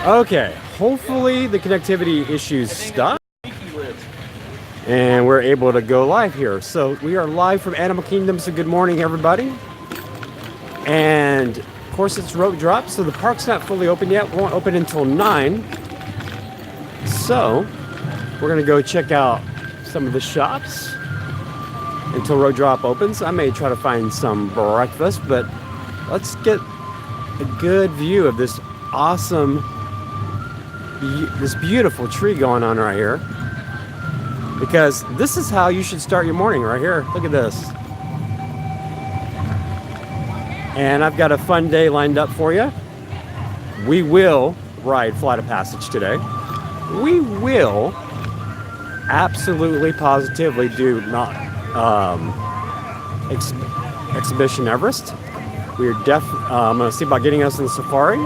Okay, hopefully the connectivity issues stop and we're able to go live here. So we are live from Animal Kingdom, so good morning everybody. And of course it's rope drop, so the park's not fully open yet. It won't open until 9. So we're gonna go check out some of the shops until road drop opens. I may try to find some breakfast, but let's get a good view of this awesome, this beautiful tree going on right here. Because this is how you should start your morning right here. Look at this. And I've got a fun day lined up for you. We will ride Flight of Passage today. We will absolutely positively do not Exhibition Everest. We're I'm going to see about getting us in the safari.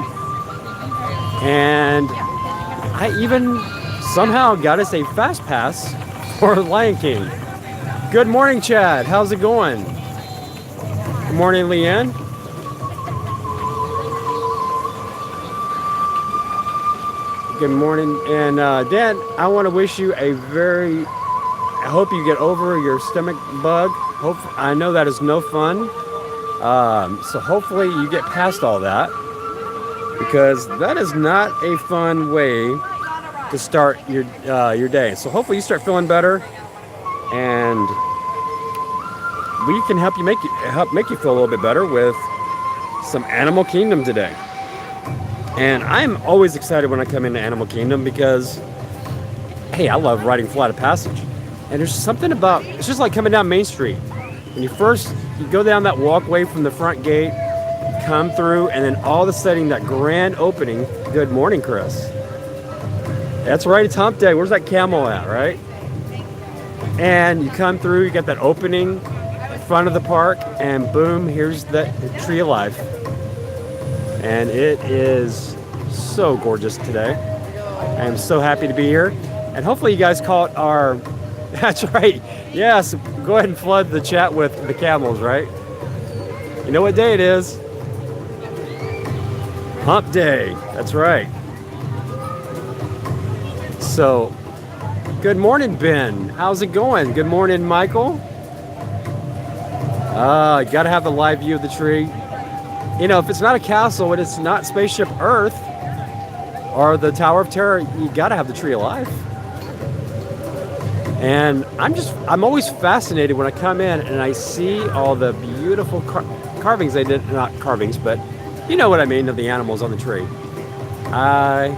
And I even somehow got us a fast pass for Lion King. Good morning, Chad. How's it going? Good morning, Leanne. Good morning. And Dan, I want to wish you I hope you get over your stomach bug. I know that is no fun. So hopefully you get past all that, because that is not a fun way to start your day. So hopefully you start feeling better, and we can help make you feel a little bit better with some Animal Kingdom today. And I'm always excited when I come into Animal Kingdom because, hey, I love riding Flight of Passage. And there's something about, it's just like coming down Main Street. When you go down that walkway from the front gate, come through, and then all of a sudden that grand opening. Good morning, Chris. That's right, it's hump day. Where's that camel at, right? And you come through, you got that opening in front of the park, and boom, here's the Tree of Life. And it is so gorgeous today. I am so happy to be here. And hopefully you guys caught our, that's right, yes, go ahead and flood the chat with the camels, right? You know what day it is? Hump day, that's right. So, good morning, Ben. How's it going? Good morning, Michael. You gotta have the live view of the tree. You know, if it's not a castle and it's not Spaceship Earth or the Tower of Terror, you gotta have the Tree of Life. And I'm always fascinated when I come in and I see all the beautiful carvings. They did, not carvings, but you know what I mean, of the animals on the tree. I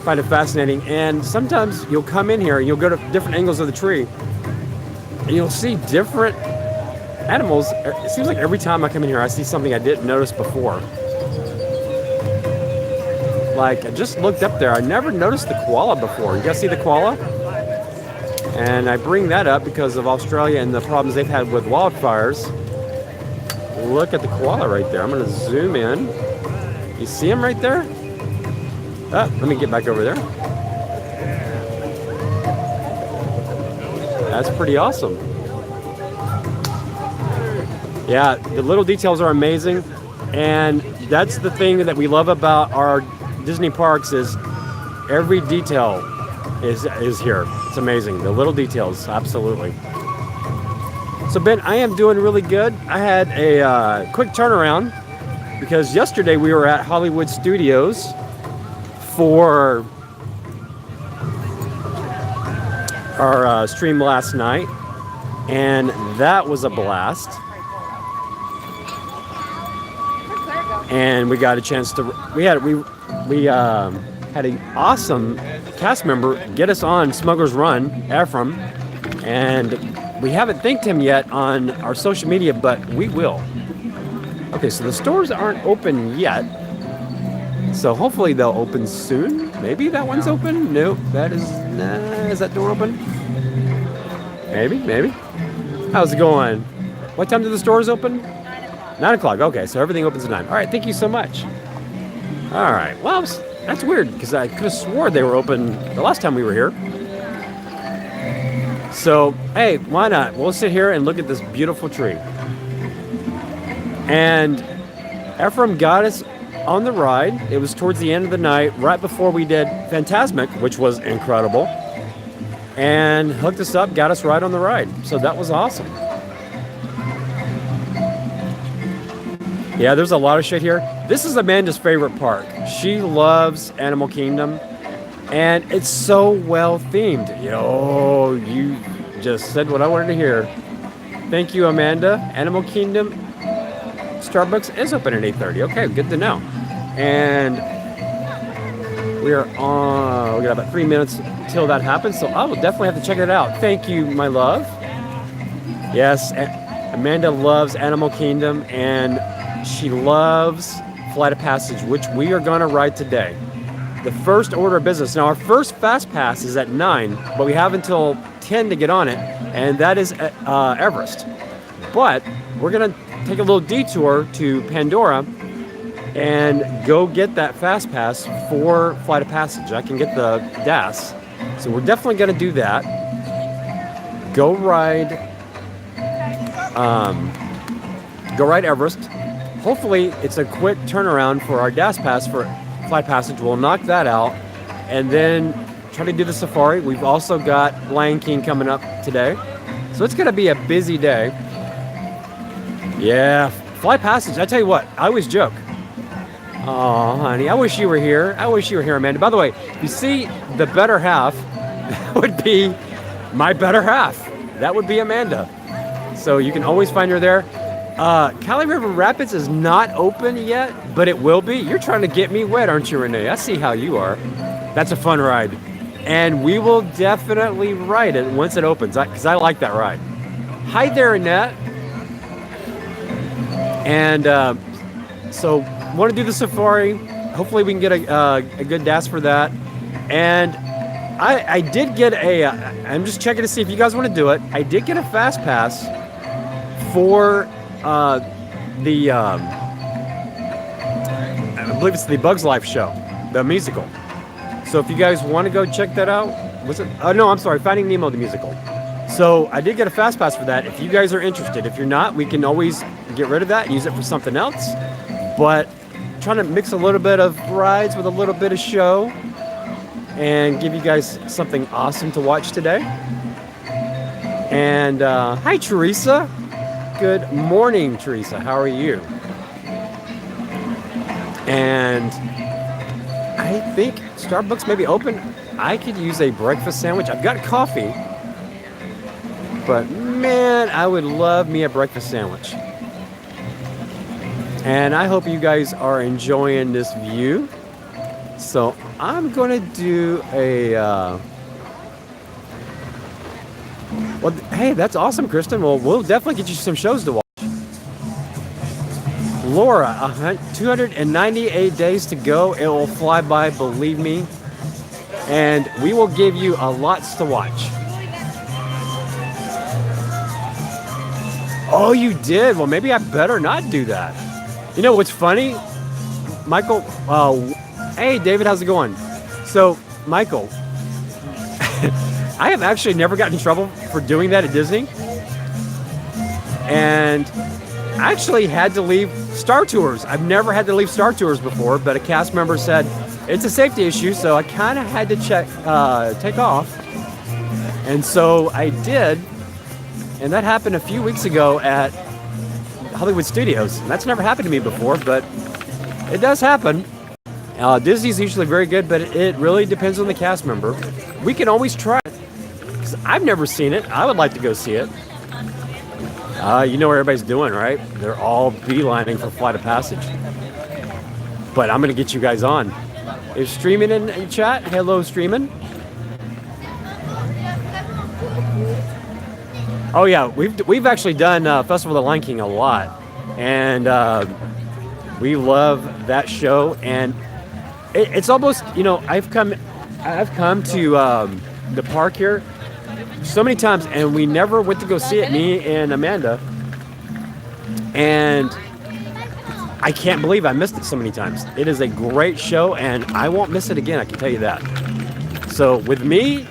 find it fascinating. And sometimes you'll come in here and you'll go to different angles of the tree and you'll see different animals. It seems like every time I come in here I see something I didn't notice before. Like, I just looked up there, I never noticed the koala before. You guys see the koala? And I bring that up because of Australia and the problems they've had with wildfires. Look at the koala right there. I'm going to zoom in. You see him right there? Let me get back over there. That's pretty awesome. Yeah, the little details are amazing. And that's the thing that we love about our Disney parks is every detail is here. It's amazing. The little details, absolutely. So Ben, I am doing really good. I had a quick turnaround because yesterday we were at Hollywood Studios for our stream last night, and that was a blast. And we got a chance to, we had an awesome cast member get us on Smuggler's Run, Ephraim, and we haven't thanked him yet on our social media, but we will. Okay, so the stores aren't open yet, so hopefully they'll open soon. Maybe that one's open? Nope, is that door open? Maybe. How's it going? What time do the stores open? 9 o'clock. Okay, so everything opens at 9. All right, thank you so much. All right, well, that's weird because I could have swore they were open the last time we were here. So, hey, why not? We'll sit here and look at this beautiful tree. And Ephraim got us on the ride. It was towards the end of the night, right before we did Fantasmic, which was incredible, and hooked us up, got us right on the ride. So that was awesome. Yeah, there's a lot of shit here. This is Amanda's favorite park. She loves Animal Kingdom, and it's so well themed. Yo, you just said what I wanted to hear. Thank you, Amanda. Animal Kingdom Starbucks is open at 8:30. Okay, good to know. And we got about 3 minutes till that happens, so I will definitely have to check it out. Thank you, my love. Yes, Amanda loves Animal Kingdom, and she loves Flight of Passage, which we are going to ride today. The first order of business. Now, our first Fast Pass is at 9, but we have until 10 to get on it, and that is at Everest. But we're going to take a little detour to Pandora and go get that Fast Pass for Flight of Passage. I can get the DAS. So we're definitely going to do that. Go ride Everest. Hopefully it's a quick turnaround for our DAS Pass for Flight Passage. We'll knock that out and then try to do the safari. We've also got Lion King coming up today. So it's going to be a busy day. Yeah, Flight Passage. I tell you what, I always joke. Oh, honey, I wish you were here. I wish you were here, Amanda. By the way, you see the better half, that would be my better half. That would be Amanda. So you can always find her there. Cali River Rapids is not open yet, but it will be. You're trying to get me wet, aren't you, Renee? I see how you are. That's a fun ride. And we will definitely ride it once it opens, because I like that ride. Hi there, Annette. And so want to do the safari. Hopefully we can get a good DAS for that. And I did get I'm just checking to see if you guys want to do it. I did get a Fast Pass for I believe it's the Bugs Life show, the musical. So if you guys want to go check that out, was it? No, I'm sorry, Finding Nemo the musical. So I did get a Fast Pass for that. If you guys are interested, if you're not, we can always get rid of that, use it for something else. But trying to mix a little bit of rides with a little bit of show and give you guys something awesome to watch today. And hi, Teresa. Good morning, Teresa. How are you? And I think Starbucks may be open. I could use a breakfast sandwich. I've got coffee, but man, I would love me a breakfast sandwich. And I hope you guys are enjoying this view. So I'm going to do well, hey, that's awesome, Kristen. Well, we'll definitely get you some shows to watch. Laura, 298 days to go. It will fly by, believe me. And we will give you a lots to watch. Oh, you did? Well, maybe I better not do that. You know what's funny? Michael, hey, David, how's it going? So, Michael, I have actually never gotten in trouble for doing that at Disney. And I actually had to leave Star Tours. I've never had to leave Star Tours before, but a cast member said it's a safety issue, so I kind of had to take off. And so I did, and that happened a few weeks ago at Hollywood Studios. And that's never happened to me before, but it does happen. Disney's usually very good, but it really depends on the cast member. We can always try it. I've never seen it. I would like to go see it. You know what everybody's doing, right? They're all beelining for Flight of Passage. But I'm going to get you guys on. Is streaming in chat? Hello, streaming. Oh yeah, we've actually done Festival of the Lion King a lot, and we love that show. And it's almost, you know, I've come to the park here so many times, and we never went to go see it, me and Amanda, and I can't believe I missed it so many times. It is a great show, and I won't miss it again, I can tell you that. So with me,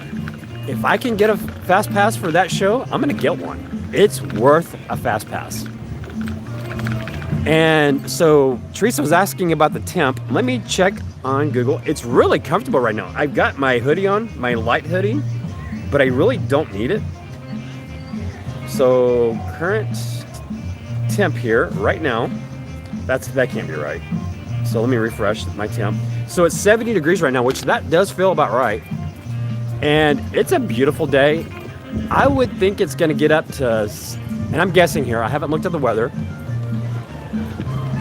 if I can get a Fast Pass for that show, I'm going to get one. It's worth a Fast Pass. And so Teresa was asking about the temp. Let me check on Google. It's really comfortable right now. I've got my hoodie on, my light hoodie, but I really don't need it. So current temp here right now, that can't be right. So let me refresh my temp. So it's 70 degrees right now, which that does feel about right. And it's a beautiful day. I would think it's going to get up to, and I'm guessing here, I haven't looked at the weather.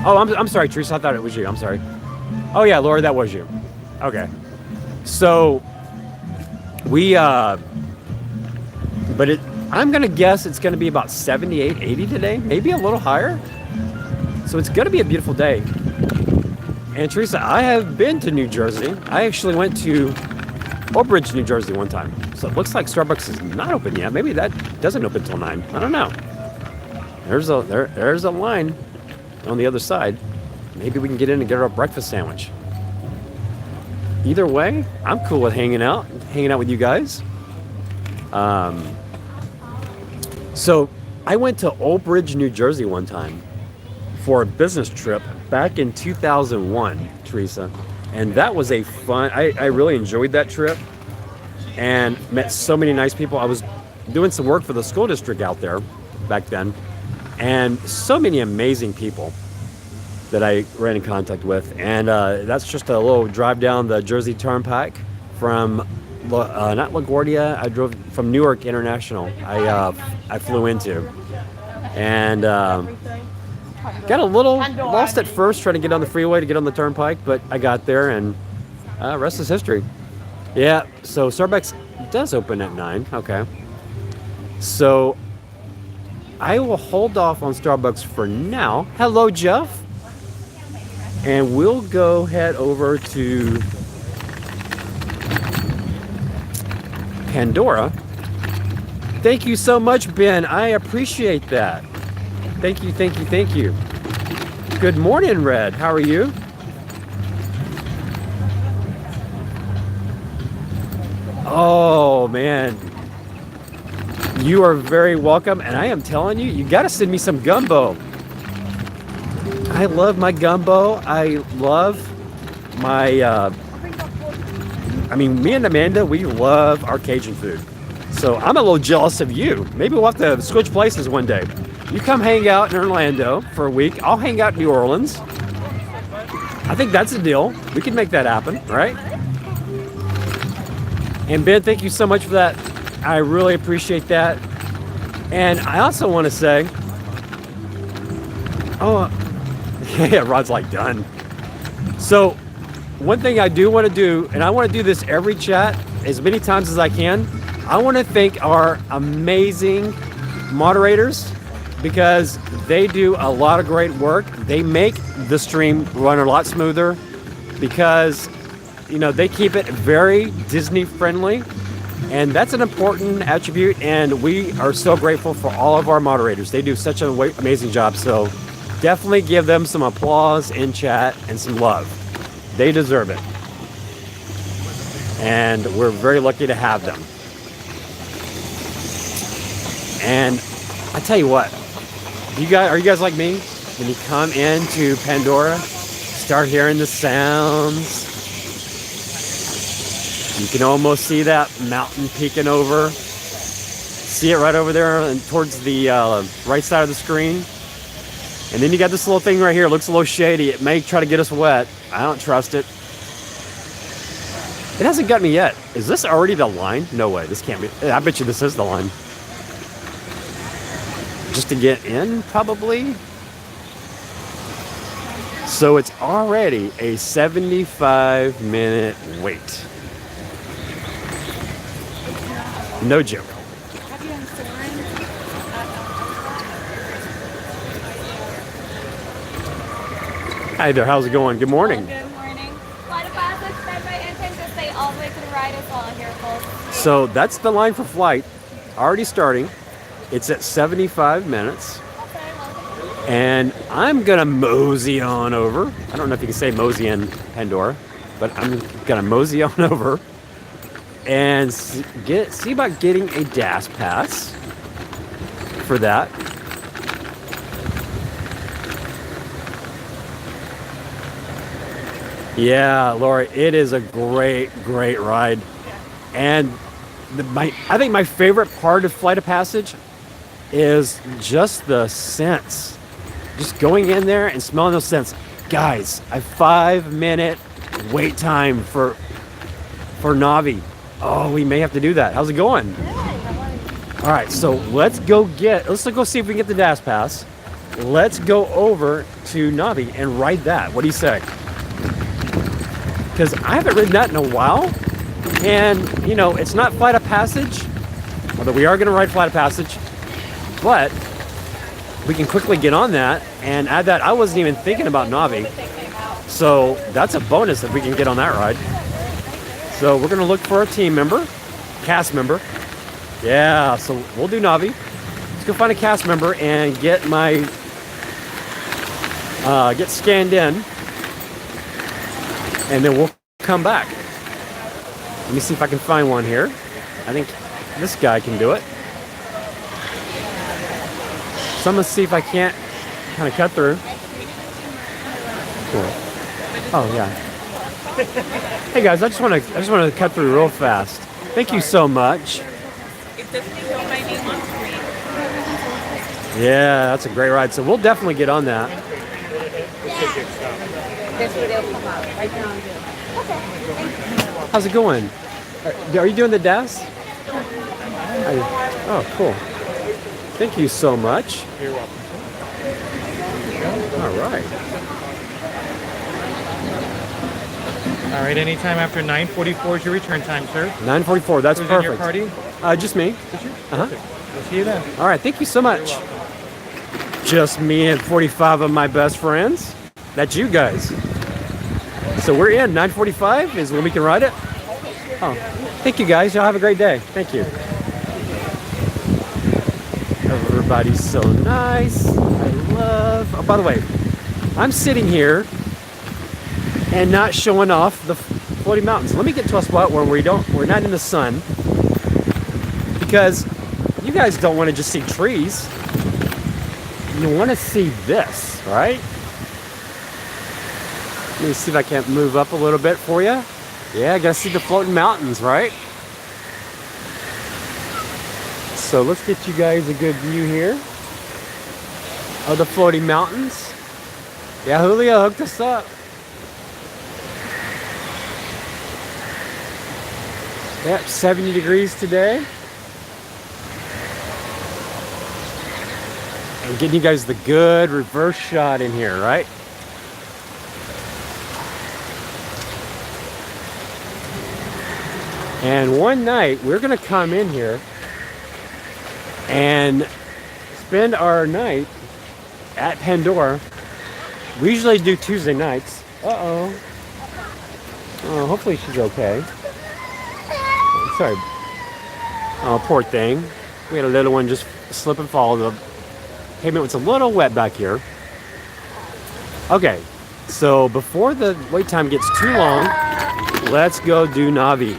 Oh, I'm sorry, Teresa, I thought it was you. I'm sorry. Oh yeah, Laura, that was you. Okay. So I'm going to guess it's going to be about 78, 80 today, maybe a little higher. So it's going to be a beautiful day. And Teresa, I have been to New Jersey. I actually went to Oak Ridge, New Jersey one time. So it looks like Starbucks is not open yet. Maybe that doesn't open till 9. I don't know. There's a line on the other side. Maybe we can get in and get our breakfast sandwich. Either way, I'm cool with hanging out with you guys. So I went to Oak Ridge, New Jersey one time for a business trip back in 2001, Teresa. And that was a fun, I really enjoyed that trip and met so many nice people. I was doing some work for the school district out there back then, and so many amazing people that I ran in contact with. And that's just a little drive down the Jersey Turnpike from, not LaGuardia, I drove from Newark International. I flew into. And got a little lost at first trying to get on the freeway to get on the turnpike, but I got there, and rest is history. Yeah, so Starbucks does open at 9. Okay. So I will hold off on Starbucks for now. Hello, Jeff. And we'll go head over to Pandora. Thank you so much, Ben. I appreciate that. Thank you, thank you, thank you. Good morning, Red. How are you? Oh, man. You are very welcome. And I am telling you, you got to send me some gumbo. I love my gumbo. I love my, me and Amanda, we love our Cajun food. So I'm a little jealous of you. Maybe we'll have to switch places one day. You come hang out in Orlando for a week. I'll hang out in New Orleans. I think that's a deal. We can make that happen, right? And Ben, thank you so much for that. I really appreciate that. And I also want to say, yeah, Rod's like done. So one thing I do want to do, and I want to do this every chat as many times as I can, I want to thank our amazing moderators, because they do a lot of great work. They make the stream run a lot smoother because, they keep it very Disney friendly, and that's an important attribute, and we are so grateful for all of our moderators. They do such an amazing job, so definitely give them some applause in chat and some love. They deserve it. And we're very lucky to have them. And I tell you what, are you guys like me? When you come into Pandora, start hearing the sounds. You can almost see that mountain peeking over. See it right over there and towards the right side of the screen. And then you got this little thing right here. It looks a little shady. It may try to get us wet. I don't trust it. It hasn't got me yet. Is this already the line? No way. This can't be. I bet you this is the line. Just to get in, probably. So it's already a 75-minute wait. No joke. Hi there, how's it going? Good morning. Good morning. Flight of passage, stand by entrance, just stay all the way to the right as well here, folks. So that's the line for flight, already starting. It's at 75 minutes. And I'm gonna mosey on over. I don't know if you can say mosey in Pandora, but I'm gonna mosey on over and see about getting a DAS pass for that. Yeah, Laura, it is a great ride. And I think my favorite part of Flight of Passage is just the scents. Just going in there and smelling those scents. Guys, a 5-minute wait time for Navi. Oh, we may have to do that. How's it going? All right, so let's go see if we can get the DAS pass. Let's go over to Navi and ride that. What do you say? Because I haven't ridden that in a while. And, you know, it's not Flight of Passage, although we are going to ride Flight of Passage. But we can quickly get on that and add that. I wasn't even thinking about Navi. So that's a bonus if we can get on that ride. So we're going to look for a team member, cast member. Yeah, so we'll do Navi. Let's go find a cast member and get get scanned in. And then we'll come back. Let me see if I can find one here. I think this guy can do it. So I'm gonna see if I can't kind of cut through. Cool. Oh yeah. Hey guys, I just want to cut through real fast. Thank you so much. Yeah, that's a great ride. So we'll definitely get on that. How's it going? Are you doing the DAS? Oh, cool. Thank you so much. You're welcome. All right. All right, anytime after 9:44 is your return time, sir. 9:44, that's Who's perfect. in your party? Just me. Just you? Uh-huh. We'll see you then. All right, thank you so much. Just me and 45 of my best friends. That's you guys. So we're in. 9:45 is when we can ride it. Oh, thank you guys. Y'all have a great day. Thank you. Everybody's so nice. I love. Oh, by the way, I'm sitting here and not showing off the floating mountains. Let me get to a spot where we're not in the sun, because you guys don't want to just see trees. You want to see this, right? Let me see if I can't move up a little bit for you. Yeah, I gotta see the floating mountains, right? So let's get you guys a good view here of the floating mountains. Yeah, Julio hooked us up. Yep, 70 degrees today. And getting you guys the good reverse shot in here, right? And one night we're gonna come in here and spend our night at Pandora. We usually do Tuesday nights. Uh-oh. Oh, hopefully she's okay. Sorry. Oh, poor thing. We had a little one just slip and fall. The pavement was a little wet back here. Okay, so before the wait time gets too long, let's go do Navi.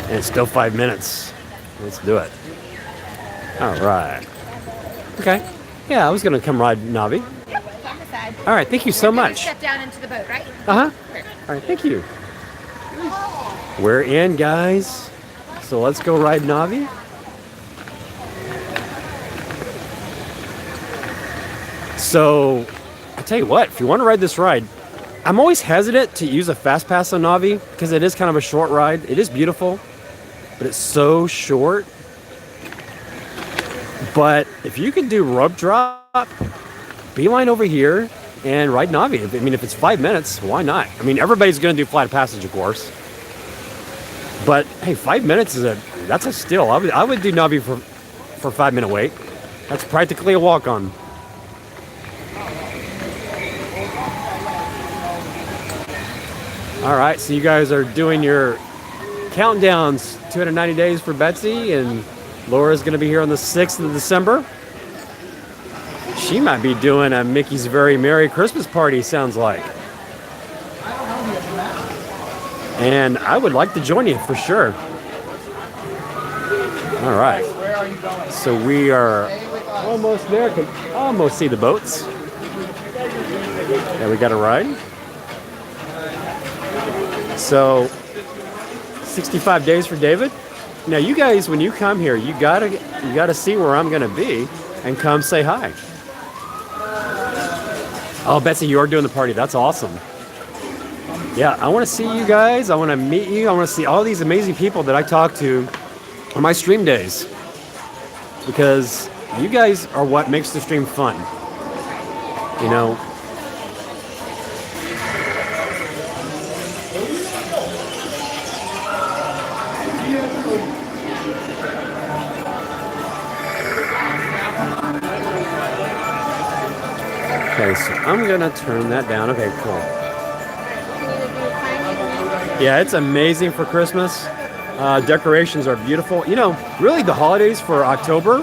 And it's still 5 minutes. Let's do it. All right. Okay. Yeah, I was gonna come ride Navi. Yep, on the side. All right, thank you so much. Step down into the boat, right? Uh-huh. All right, thank you. We're in, guys. So let's go ride Navi. So, I tell you what, if you want to ride this ride, I'm always hesitant to use a fast pass on Navi because it is kind of a short ride. It is beautiful, but it's so short. But if you can do rope drop, beeline over here and ride Navi. I mean, if it's 5 minutes, why not? I mean, everybody's going to do Flight of Passage, of course. But hey, 5 minutes that's a steal. I would do Navi for 5 minute wait. That's practically a walk on. All right, so you guys are doing your countdowns, 290 days for Betsy, and Laura's going to be here on the 6th of December. She might be doing a Mickey's Very Merry Christmas Party, sounds like. And I would like to join you for sure. All right. So we are almost there. Can almost see the boats. Yeah, we got a ride. So 65 days for David. Now you guys, when you come here, you gotta see where I'm gonna be and come say hi. Oh, Betsy, you are doing the party. That's awesome. Yeah, I want to see you guys. I want to meet you. I want to see all these amazing people that I talk to on my stream days, because you guys are what makes the stream fun. You know. Okay, so I'm gonna turn that down. Okay, cool. Yeah, it's amazing for Christmas. Decorations are beautiful. You know, really the holidays for October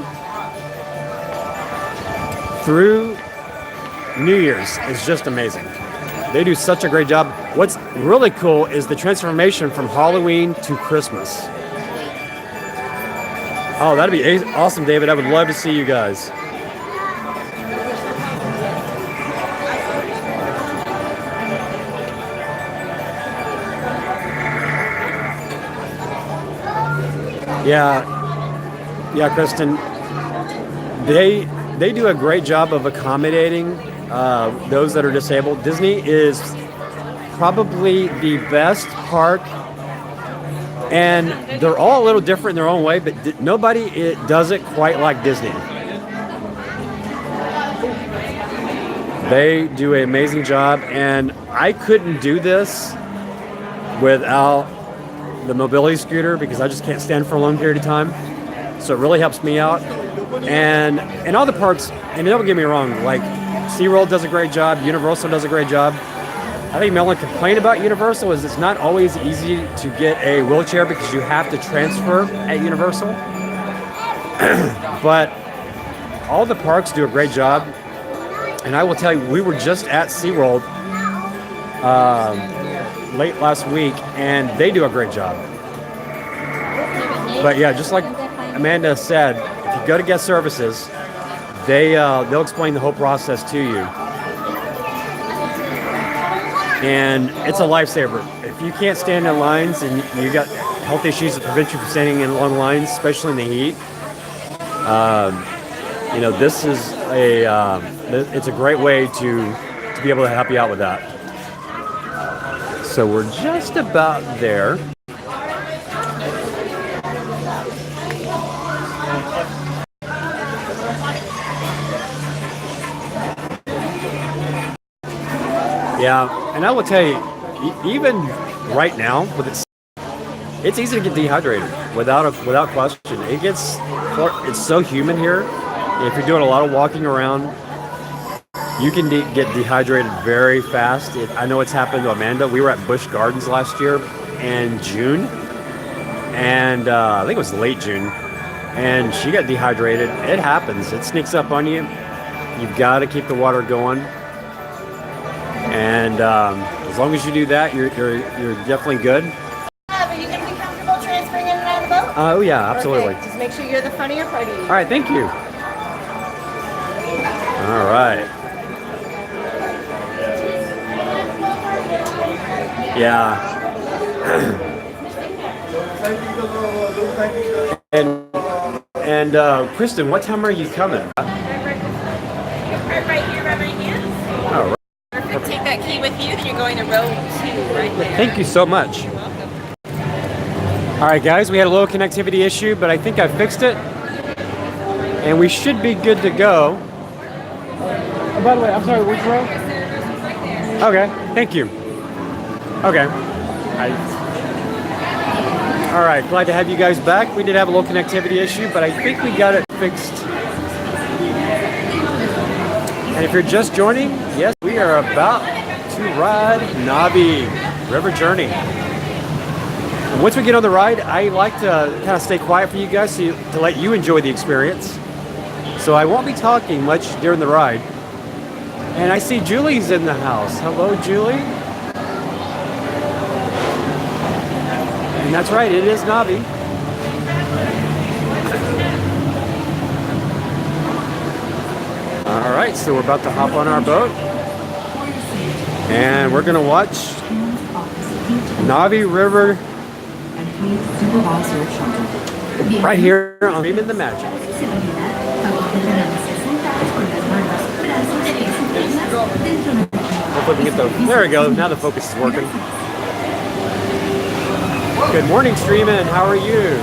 through New Year's is just amazing. They do such a great job. What's really cool is the transformation from Halloween to Christmas. Oh, that'd be awesome, David. I would love to see you guys. Yeah, Kristen. They do a great job of accommodating those that are disabled. Disney is probably the best park, and they're all a little different in their own way, but nobody does it quite like Disney. They do an amazing job, and I couldn't do this without the mobility scooter because I just can't stand for a long period of time. So it really helps me out. And all the parks, and don't get me wrong, like SeaWorld does a great job, Universal does a great job. I think my only complaint about Universal is it's not always easy to get a wheelchair because you have to transfer at Universal. But all the parks do a great job. And I will tell you, we were just at SeaWorld late last week, and they do a great job. But yeah, just like Amanda said, if you go to guest services, they'll explain the whole process to you. And it's a lifesaver. If you can't stand in lines and you got health issues that prevent you from standing in long lines, especially in the heat, you know, this is it's a great way to be able to help you out with that. So we're just about there. Yeah, and I will tell you, even right now, it's easy to get dehydrated without question. It's so humid here. If you're doing a lot of walking around, you can get dehydrated very fast. I know it's happened to Amanda. We were at Busch Gardens last year in June, and I think it was late June, and she got dehydrated. It happens. It sneaks up on you. You've got to keep the water going. And as long as you do that, you're definitely good. Are you going to be comfortable transferring in and out of the boat? Oh, yeah, absolutely. Okay, just make sure you're the front of your party. All right, thank you. All right. Yeah. And Kristen, what time are you coming? Right here, right here. Oh, right. Perfect. Take that key with you, then you're going to row 2 right there. Thank you so much. You're welcome. All right, guys, we had a little connectivity issue, but I think I fixed it. And we should be good to go. Oh, by the way, I'm sorry, which row? Okay, thank you. Okay. All right, glad to have you guys back. We did have a little connectivity issue, but I think we got it fixed. And if you're just joining, yes, we are about to ride Navi River Journey. And once we get on the ride, I like to kind of stay quiet for you guys to let you enjoy the experience. So I won't be talking much during the ride. And I see Julie's in the house. Hello, Julie. And that's right, it is Navi. All right, so we're about to hop on our boat. And we're gonna watch Navi River right here on Dreaming the Magic. Hopefully we get the, there we go, now the focus is working. Good morning, Streamin', how are you?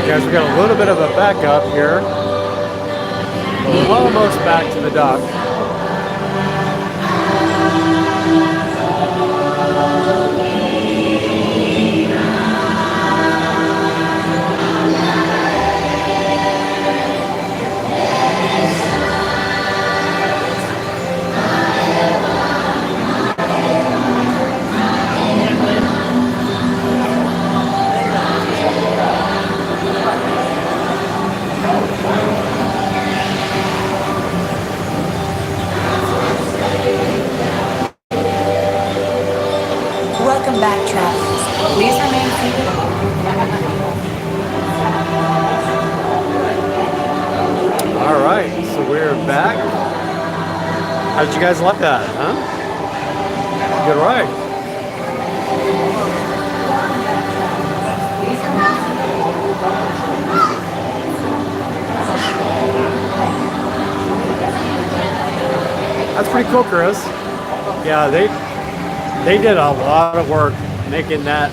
Guys, we got a little bit of a backup here. We're almost back to the dock. Welcome back, travelers. Please remain seated. All right, so we're back. How did you guys like that, huh? Good ride. That's pretty cool, Chris. Yeah, they did a lot of work making that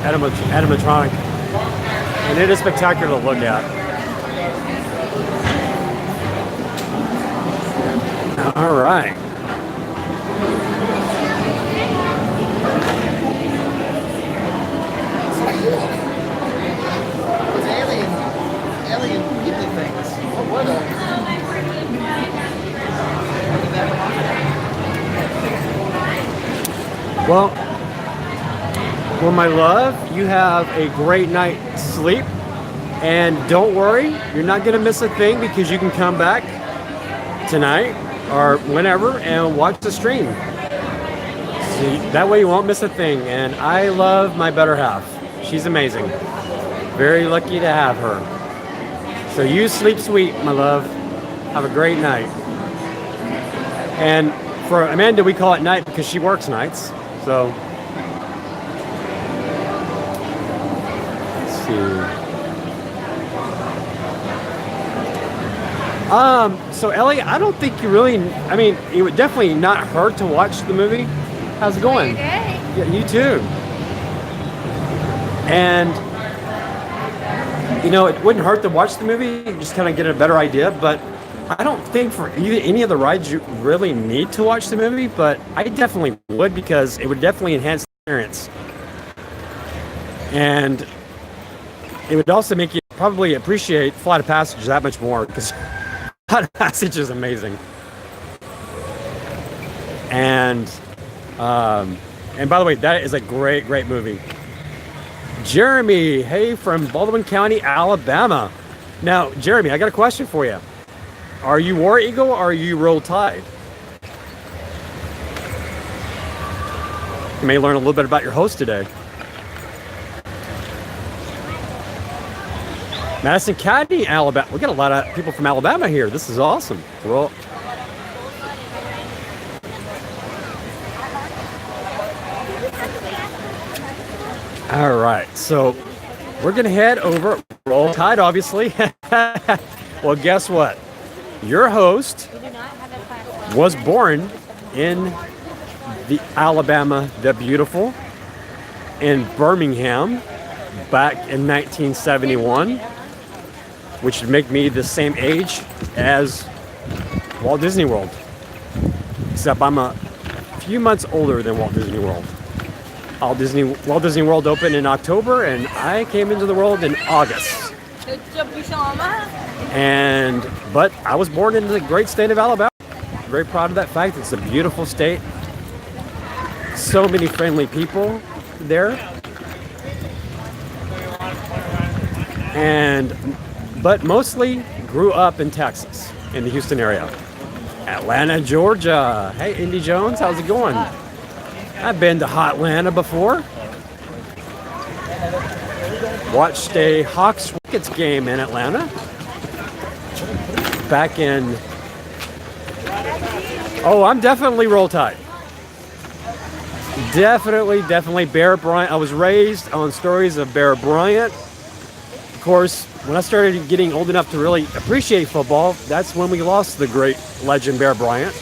animatronic, and it is spectacular to look at. All right. Alien people things. What Well, my love, you have a great night's sleep, and don't worry, you're not going to miss a thing because you can come back tonight or whenever and watch the stream. See, that way you won't miss a thing. And I love my better half. She's amazing. Very lucky to have her. So you sleep sweet, my love. Have a great night. And for Amanda, we call it night because she works nights. So let's see. So Ellie, I don't think you really, I mean, it would definitely not hurt to watch the movie. How's it going? Yeah, you too. And, you know, it wouldn't hurt to watch the movie, just kind of get a better idea, but I don't think for any of the rides you really need to watch the movie, but I definitely would because it would definitely enhance the experience. And it would also make you probably appreciate Flight of Passage that much more because Flight of Passage is amazing. And by the way, that is a great movie. Jeremy, hey, from Baldwin County, Alabama. Now, Jeremy, I got a question for you. Are you War Eagle or are you Roll Tide? You may learn a little bit about your host today. Madison County, Alabama. We got a lot of people from Alabama here. This is awesome. Well, all right, so we're gonna head over. Roll Tide, obviously. Well, guess what? Your host was born in the Alabama, the beautiful, in Birmingham, back in 1971, which would make me the same age as Walt Disney World, except I'm a few months older than Walt Disney World. Walt Disney World opened in October, and I came into the world in August. But I was born in the great state of Alabama. Very proud of that fact. It's a beautiful state. So many friendly people there. But mostly grew up in Texas, in the Houston area. Atlanta, Georgia. Hey, Indy Jones, how's it going? I've been to Hotlanta before. Watched a Hawks Rockets game in Atlanta. Back in... Oh, I'm definitely Roll Tide. Definitely Bear Bryant. I was raised on stories of Bear Bryant. Of course, when I started getting old enough to really appreciate football, that's when we lost the great legend Bear Bryant.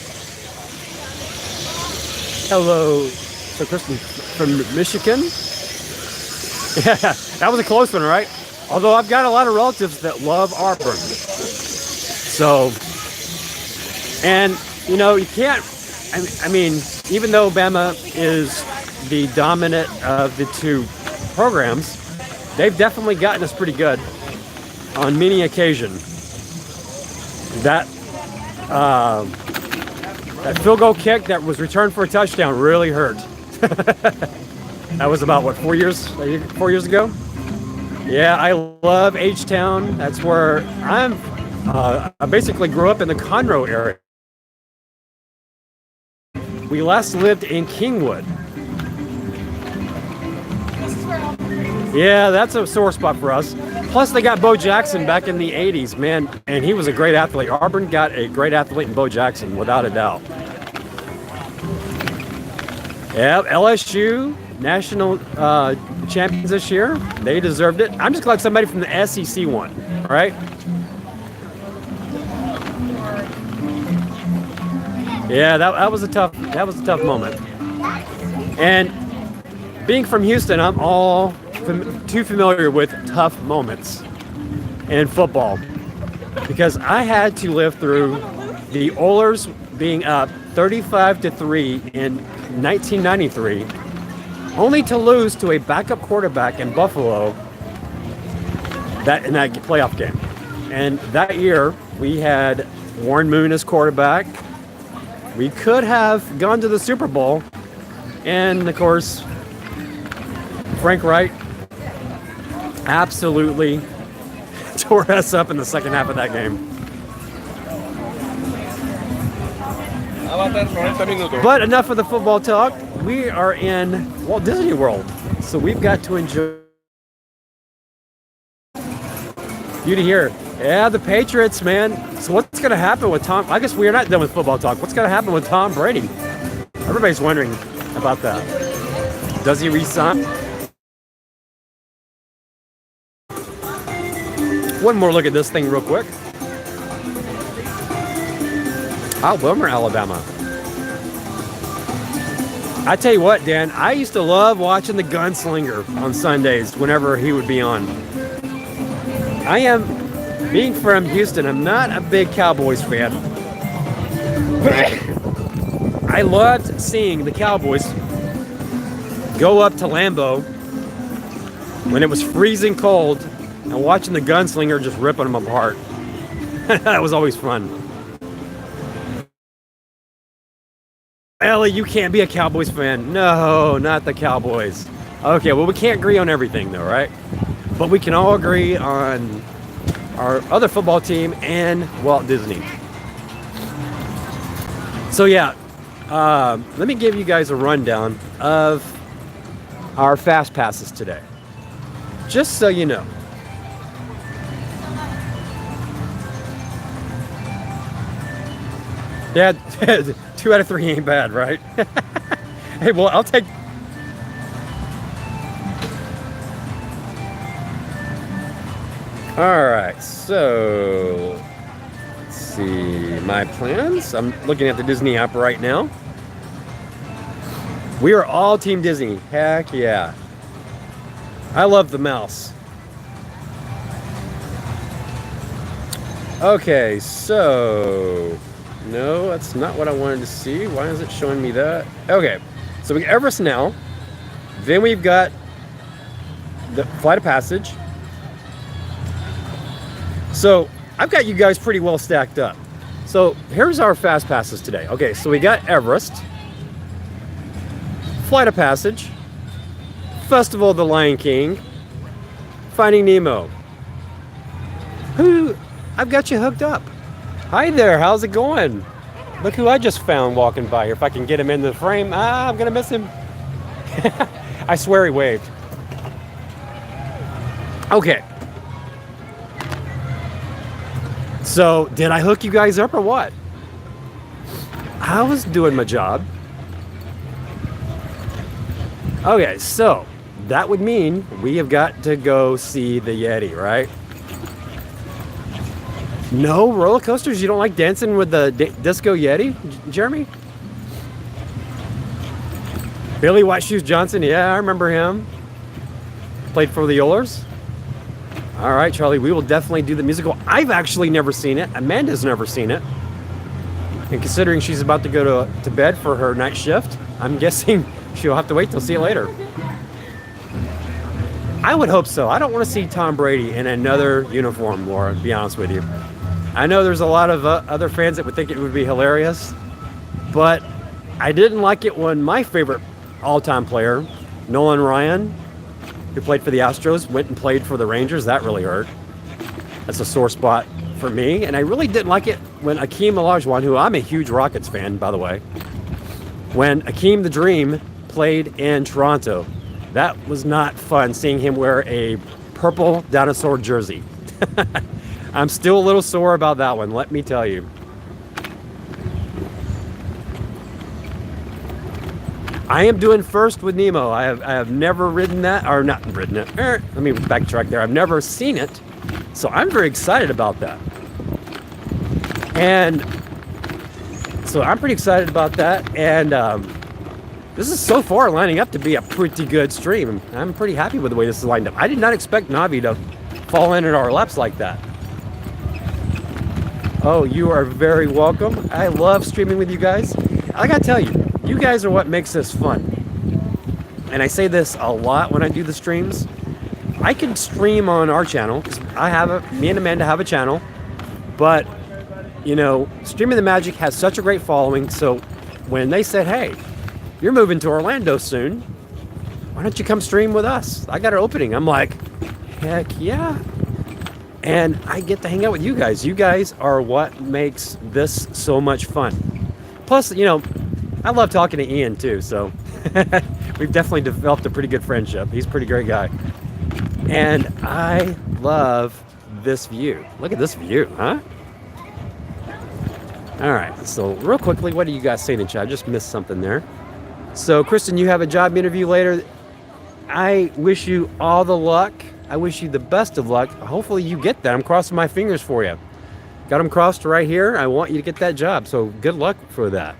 Hello. So Kristen from Michigan. Yeah, that was a close one, right? Although I've got a lot of relatives that love Auburn. So, and you know, you can't, I mean, even though Bama is the dominant of the two programs, they've definitely gotten us pretty good on many occasions. That that field goal kick that was returned for a touchdown really hurt. That was about what, 4 years ago? Yeah, I love H-Town. That's where I basically grew up in the Conroe area. We last lived in Kingwood. Yeah, that's a sore spot for us. Plus, they got Bo Jackson back in the 80s, man, and he was a great athlete. Auburn got a great athlete in Bo Jackson, without a doubt. Yeah, LSU, national champions this year. They deserved it. I'm just glad somebody from the SEC won, all right? Yeah, that was a tough moment. And being from Houston, I'm all too familiar with tough moments in football because I had to live through the Oilers being up 35-3 in 1993, only to lose to a backup quarterback in Buffalo in that playoff game. And that year, we had Warren Moon as quarterback. We could have gone to the Super Bowl, and of course, Frank Wright absolutely tore us up in the second half of that game. But enough of the football talk. We are in Walt Disney World, so we've got to enjoy. Beauty here. Yeah, the Patriots, man. So what's going to happen with Tom? I guess we are not done with football talk. What's going to happen with Tom Brady? Everybody's wondering about that. Does he resign? One more look at this thing real quick. Wilmer, Alabama. I tell you what, Dan, I used to love watching the Gunslinger on Sundays whenever he would be on. Being from Houston, I'm not a big Cowboys fan. I loved seeing the Cowboys go up to Lambeau when it was freezing cold and watching the Gunslinger just ripping them apart. That was always fun. Ellie, you can't be a Cowboys fan. No, not the Cowboys. Okay, well, we can't agree on everything, though, right? But we can all agree on our other football team and Walt Disney. So, yeah, let me give you guys a rundown of our fast passes today. Just so you know. Yeah, 2 out of 3 ain't bad, right? Hey, well, I'll take... All right, so let's see my plans. I'm looking at the Disney app right now. We are all Team Disney. Heck yeah. I love the mouse. Okay, so... No, that's not what I wanted to see. Why is it showing me that? Okay, so we got Everest now. Then we've got the Flight of Passage. So I've got you guys pretty well stacked up. So here's our fast passes today. Okay, so we got Everest, Flight of Passage, Festival of the Lion King, Finding Nemo. I've got you hooked up. Hi there, how's it going? Look who I just found walking by here. If I can get him in the frame, I'm gonna miss him. I swear he waved. Okay. So, did I hook you guys up or what? I was doing my job. Okay, so that would mean we have got to go see the Yeti, right? No roller coasters? You don't like dancing with the Disco Yeti, Jeremy? Billy White Shoes Johnson, yeah, I remember him. Played for the Oilers. All right, Charlie, we will definitely do the musical. I've actually never seen it. Amanda's never seen it. And considering she's about to go to bed for her night shift, I'm guessing she'll have to wait till see it later. I would hope so. I don't want to see Tom Brady in another uniform, Laura, to be honest with you. I know there's a lot of other fans that would think it would be hilarious, but I didn't like it when my favorite all-time player, Nolan Ryan, who played for the Astros, went and played for the Rangers. That really hurt. That's a sore spot for me. And I really didn't like it when Akeem Olajuwon, who I'm a huge Rockets fan, by the way, when Akeem the Dream played in Toronto. That was not fun seeing him wear a purple dinosaur jersey. I'm still a little sore about that one, let me tell you. I am doing First with Nemo. I have never ridden that, or not ridden it. Let me backtrack there. I've never seen it, so I'm very excited about that. And so I'm pretty excited about that. And this is so far lining up to be a pretty good stream. I'm pretty happy with the way this is lined up. I did not expect Navi to fall in our laps like that. Oh, you are very welcome. I love streaming with you guys. I gotta tell you, you guys are what makes this fun. And I say this a lot when I do the streams. I can stream on our channel, because me and Amanda have a channel, but you know, Streaming the Magic has such a great following, so when they said, hey, you're moving to Orlando soon, why don't you come stream with us? I got an opening. I'm like, heck yeah. And I get to hang out with you guys. You guys are what makes this so much fun. Plus, you know, I love talking to Ian too, so we've definitely developed a pretty good friendship. He's a pretty great guy. And I love this view. Look at this view, huh? All right, so real quickly, what are you guys saying in chat? I just missed something there. So, Kristen, you have a job interview later. I wish you all the luck. I wish you the best of luck. Hopefully you get that. I'm crossing my fingers for you. Got them crossed right here. I want you to get that job, so good luck for that.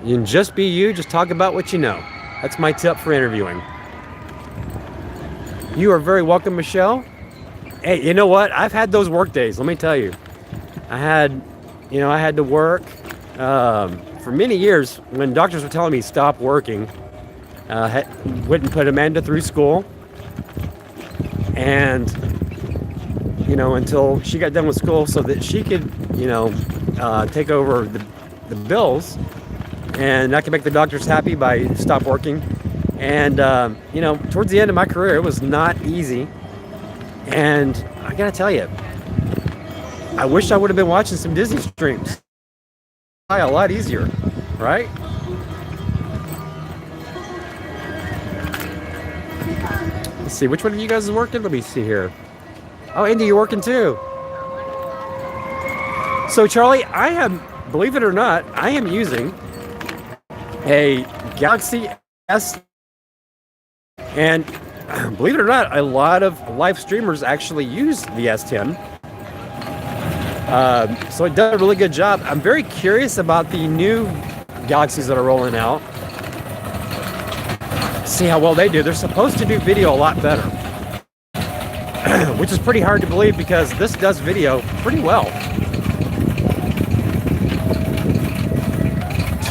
You can just be you. Just talk about what you know. That's my tip for interviewing. You are very welcome, Michelle. Hey, you know what? I've had those work days. Let me tell you. I had to work for many years when doctors were telling me stop working. Wouldn't put Amanda through school. And, you know, until she got done with school so that she could, you know, take over the bills. And I could make the doctors happy by stop working. And, you know, towards the end of my career, it was not easy. And I gotta tell you, I wish I would have been watching some Disney streams. A lot easier, right? Let's see, which one of you guys is working? Let me see here. Oh, Indy, you're working too. So, Charlie, I am, believe it or not, I am using a Galaxy S. And believe it or not, a lot of live streamers actually use the S10. So it does a really good job. I'm very curious about the new Galaxies that are rolling out. See how well they do. They're supposed to do video a lot better. Which is pretty hard to believe because this does video pretty well.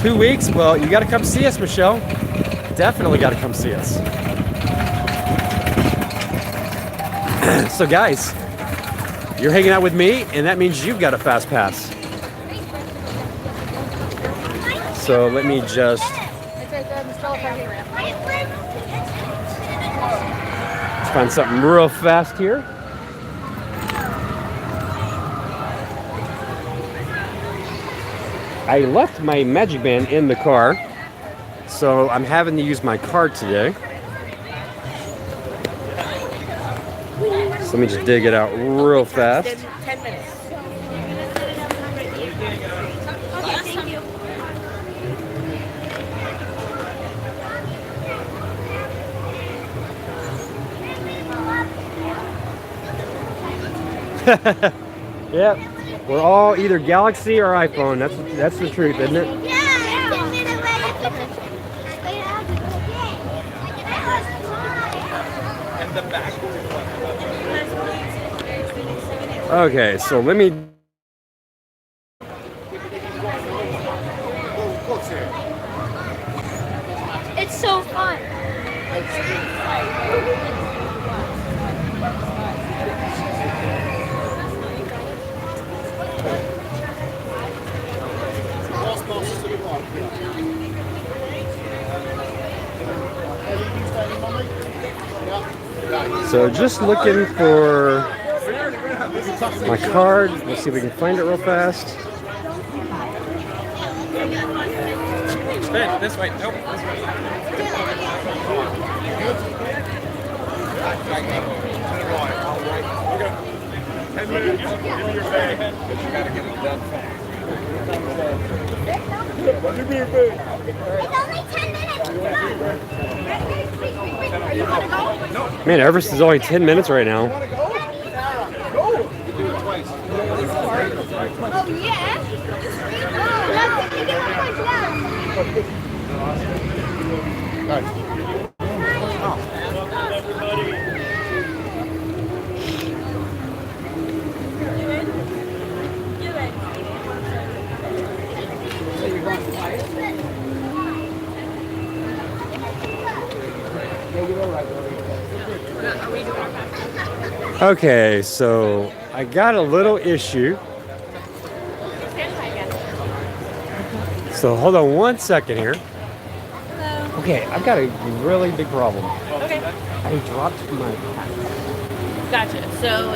2 weeks? Well, you got to come see us, Michelle. Definitely got to come see us. So guys, you're hanging out with me, and that means you've got a fast pass. So let me just find something real fast here. I left my Magic Band in the car, so I'm having to use my card today. So let me just dig it out real fast. 10 minutes. Yep, we're all either Galaxy or iPhone. That's the truth, isn't it? And the back. Okay, so let me. It's so fun. So just looking for my card. Let's see if we can find it real fast. Spin this way. Nope. This way. Man, Everest is only 10 minutes right now. Oh, yeah. Okay, so I got a little issue. So hold on one second here. Hello. Okay, I've got a really big problem. Okay. I dropped my hat. Gotcha. So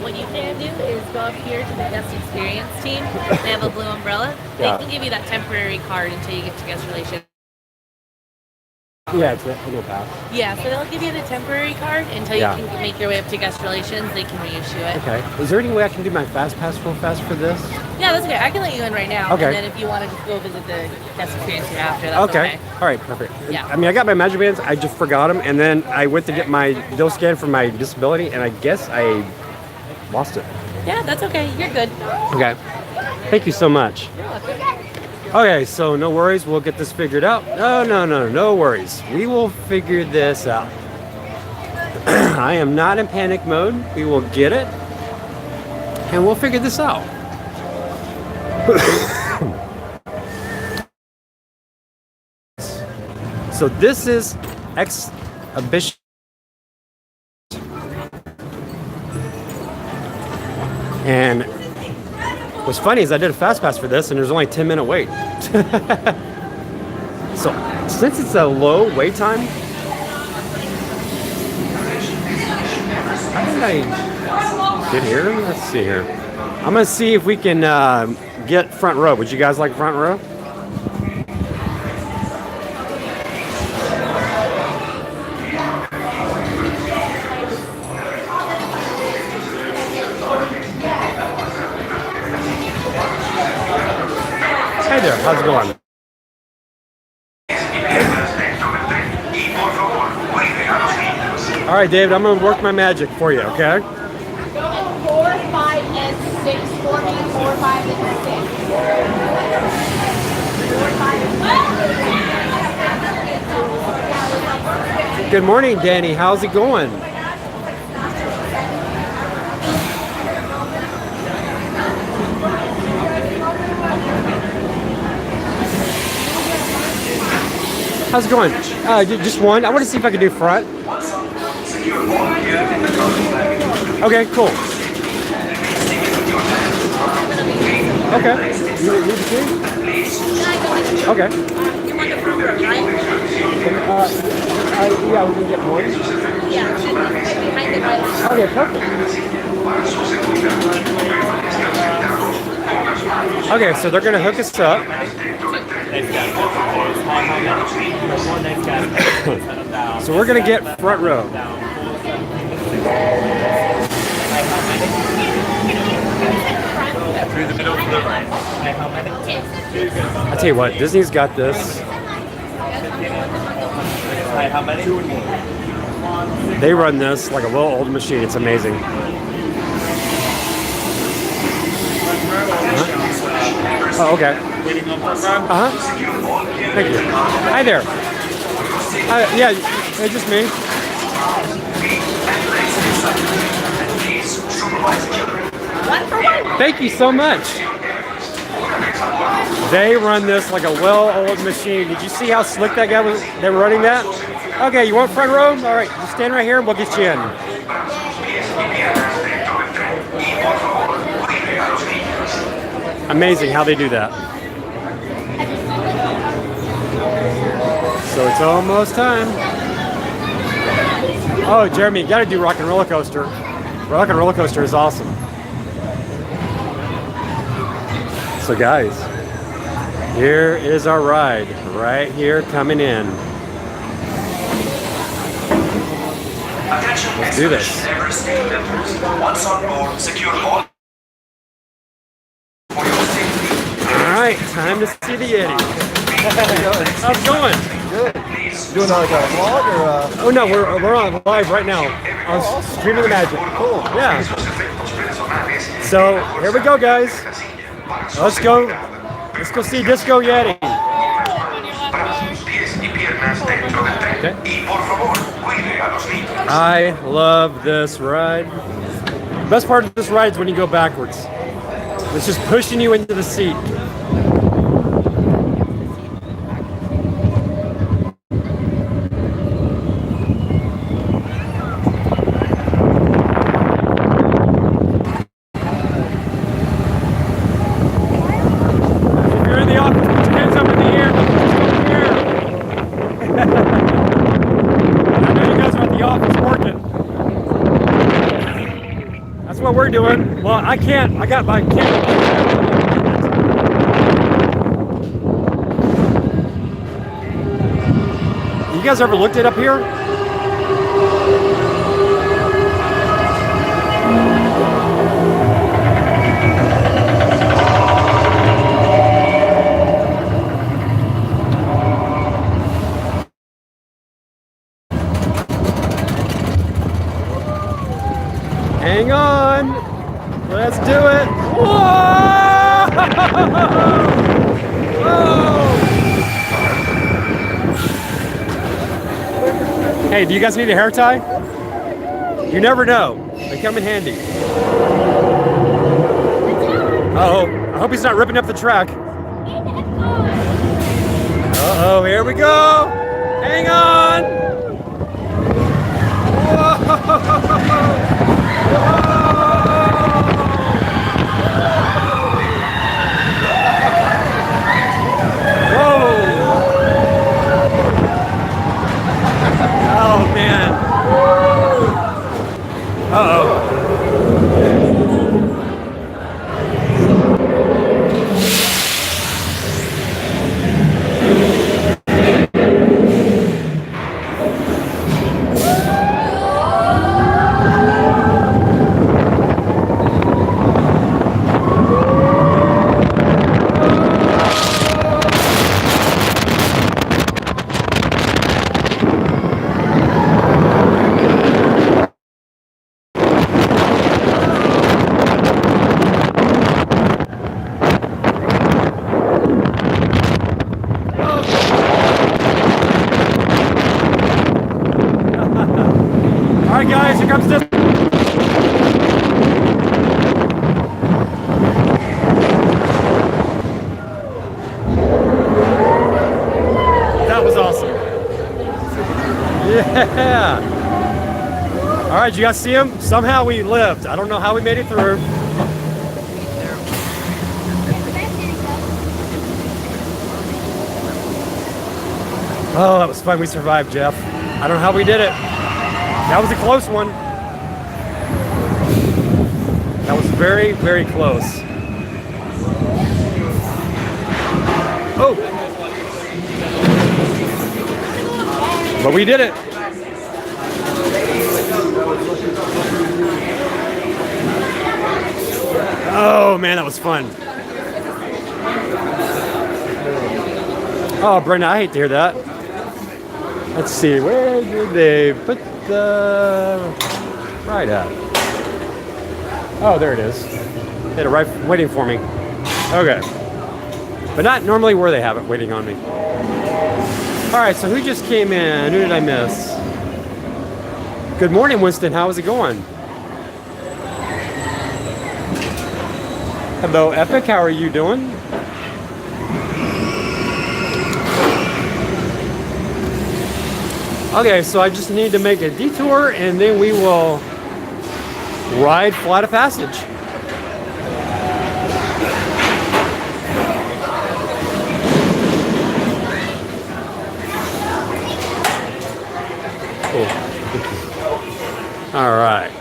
what you can do is go up here to the guest experience team. They have a blue umbrella. Yeah. They can give you that temporary card until you get to guest relations. Yeah, it's a little pass. Yeah, so they'll give you the temporary card until you can make your way up to guest relations. They can reissue it. Okay. Is there any way I can do my fast pass real fast for this? Yeah, that's okay. I can let you in right now. Okay. And then if you want to just go visit the guest experience here after, that's okay. All right, perfect. Yeah. I mean, I got my magic bands. I just forgot them, and then I went to get my bill scan for my disability, and I guess I lost it. Yeah, that's okay. You're good. Okay. Thank you so much. Okay, so no worries. We'll get this figured out. No worries. We will figure this out. I am not in panic mode. We will get it, and we'll figure this out. So this is exhibition. And what's funny is I did a fast pass for this, and there's only a 10-minute wait. So since it's a low wait time, how did I get here? Let's see here. I'm gonna see if we can get front row. Would you guys like front row? Hey there, how's it going? All right, David, I'm gonna work my magic for you, okay? 4, 5, and 6 for me. 4, 5, and 6. 4, 5, and 6. Good morning, Danny. How's it going? How's it going? Just one. I want to see if I can do front. Okay, cool. Okay. You the key? Okay. You want the front row, right? Yeah, we can get one. Yeah, behind the right. Okay, perfect. Okay, so they're gonna hook us up. So we're gonna get front row. Through the middle to the right. I tell you what, Disney's got this. How many? They run this like a little old machine. It's amazing. Oh, okay. Thank you. Hi there. Yeah, it's just me. One for one. Thank you so much. They run this like a well-oiled machine. Did you see how slick that guy was? They were running that? Okay, you want front row? All right, you stand right here and we'll get you in. Amazing how they do that. So it's almost time. Oh, Jeremy, you gotta do Rock and Roller Coaster. Rock and Roller Coaster is awesome. So guys, here is our ride, right here coming in. Let's do this. Everest team members, once on board, secure all for your safety. All right, time to see the Yeti. How's it going? Good. Doing like a vlog or Oh no, we're on live right now. I was streaming the magic. cool? Yeah. So here we go, guys. Let's go see Disco Yeti. Okay. I love this ride. Best part of this ride is when you go backwards. It's just pushing you into the seat. If you're in the office, put your hands up in the air. Look at the air. I know you guys are at the office working. That's what we're doing. Well, I can't. I got my camera. You guys ever looked it up here? Hang on. Let's do it. Whoa! Whoa! Hey, do you guys need a hair tie? You never know. They come in handy. Uh-oh. I hope he's not ripping up the track. Uh-oh, here we go. Hang on. Oh man. Uh-oh. All right, guys, here comes this. That was awesome. Yeah. All right, you guys see him? Somehow we lived. I don't know how we made it through. Oh, that was fun. We survived, Jeff. I don't know how we did it. That was a close one. That was very, very close. Oh! But we did it. Oh man, that was fun. Oh, Brenda, I hate to hear that. Let's see, where did they put the ride at? Oh, there it is. They had it right waiting for me. Okay. But not normally where they have it waiting on me. All right, so who just came in? Who did I miss? Good morning, Winston. How is it going? Hello, Epic. How are you doing? Okay, so I just need to make a detour and then we will ride Flight of Passage. Cool. All right.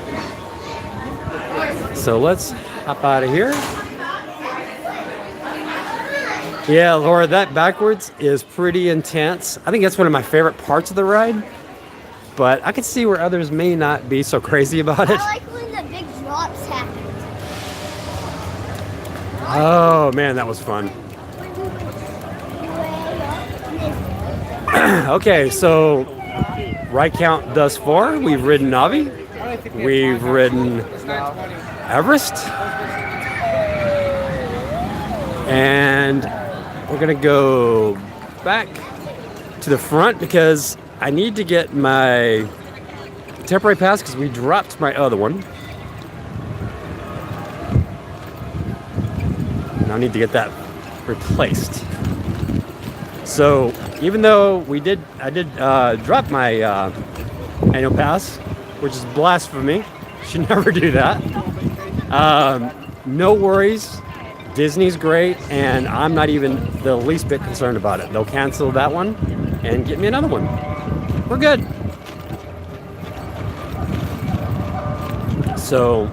So let's hop out of here. Yeah, Laura, that backwards is pretty intense. I think that's one of my favorite parts of the ride, but I can see where others may not be so crazy about it. I like when the big drops happen. Oh man, that was fun. Okay, so ride count thus far, we've ridden Navi, we've ridden Everest, and we're gonna go back to the front because I need to get my temporary pass because we dropped my other one. And I need to get that replaced. So even though I did drop my annual pass, which is blasphemy. Should never do that. No worries. Disney's great, and I'm not even the least bit concerned about it. They'll cancel that one and get me another one. We're good. So,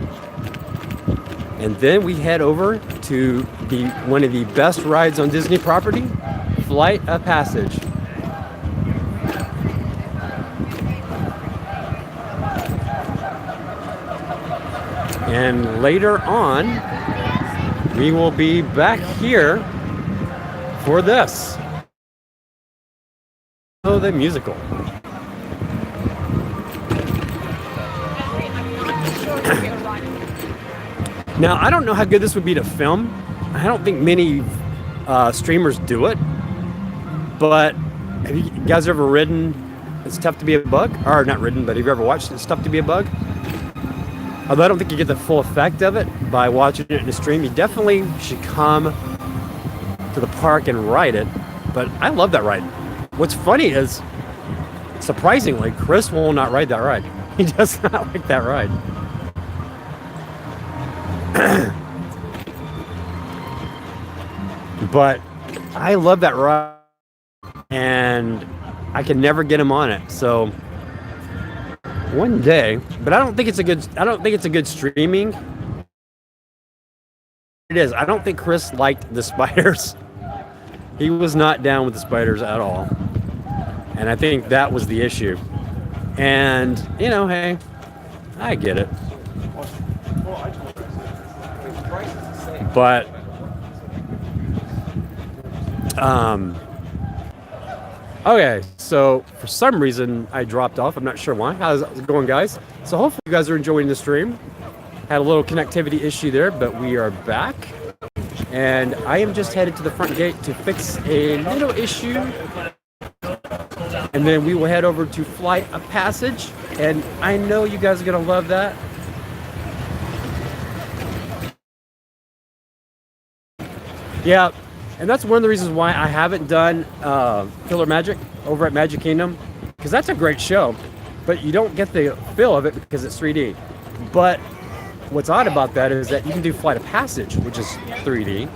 and then we head over to one of the best rides on Disney property, Flight of Passage. And later on, we will be back here for this. Oh, the musical. Now, I don't know how good this would be to film. I don't think many streamers do it. But have you guys ever ridden It's Tough to Be a Bug? Or not ridden, but have you ever watched It's Tough to Be a Bug? Although I don't think you get the full effect of it by watching it in a stream. You definitely should come to the park and ride it. But I love that ride. What's funny is, surprisingly, Chris will not ride that ride. He does not like that ride. But I love that ride, and I can never get him on it. So one day, but I don't think it's a good streaming. It is. I don't think Chris liked the spiders. He was not down with the spiders at all. And I think that was the issue. And, you know, hey, I get it. But okay, so for some reason I dropped off. I'm not sure why. How's it going, guys? So hopefully you guys are enjoying the stream. Had a little connectivity issue there, but we are back. And I am just headed to the front gate to fix a little issue. And then we will head over to Flight of Passage. And I know you guys are going to love that. Yeah, and that's one of the reasons why I haven't done Filler Magic over at Magic Kingdom, because that's a great show, but you don't get the feel of it because it's 3D. But what's odd about that is that you can do Flight of Passage, which is 3D,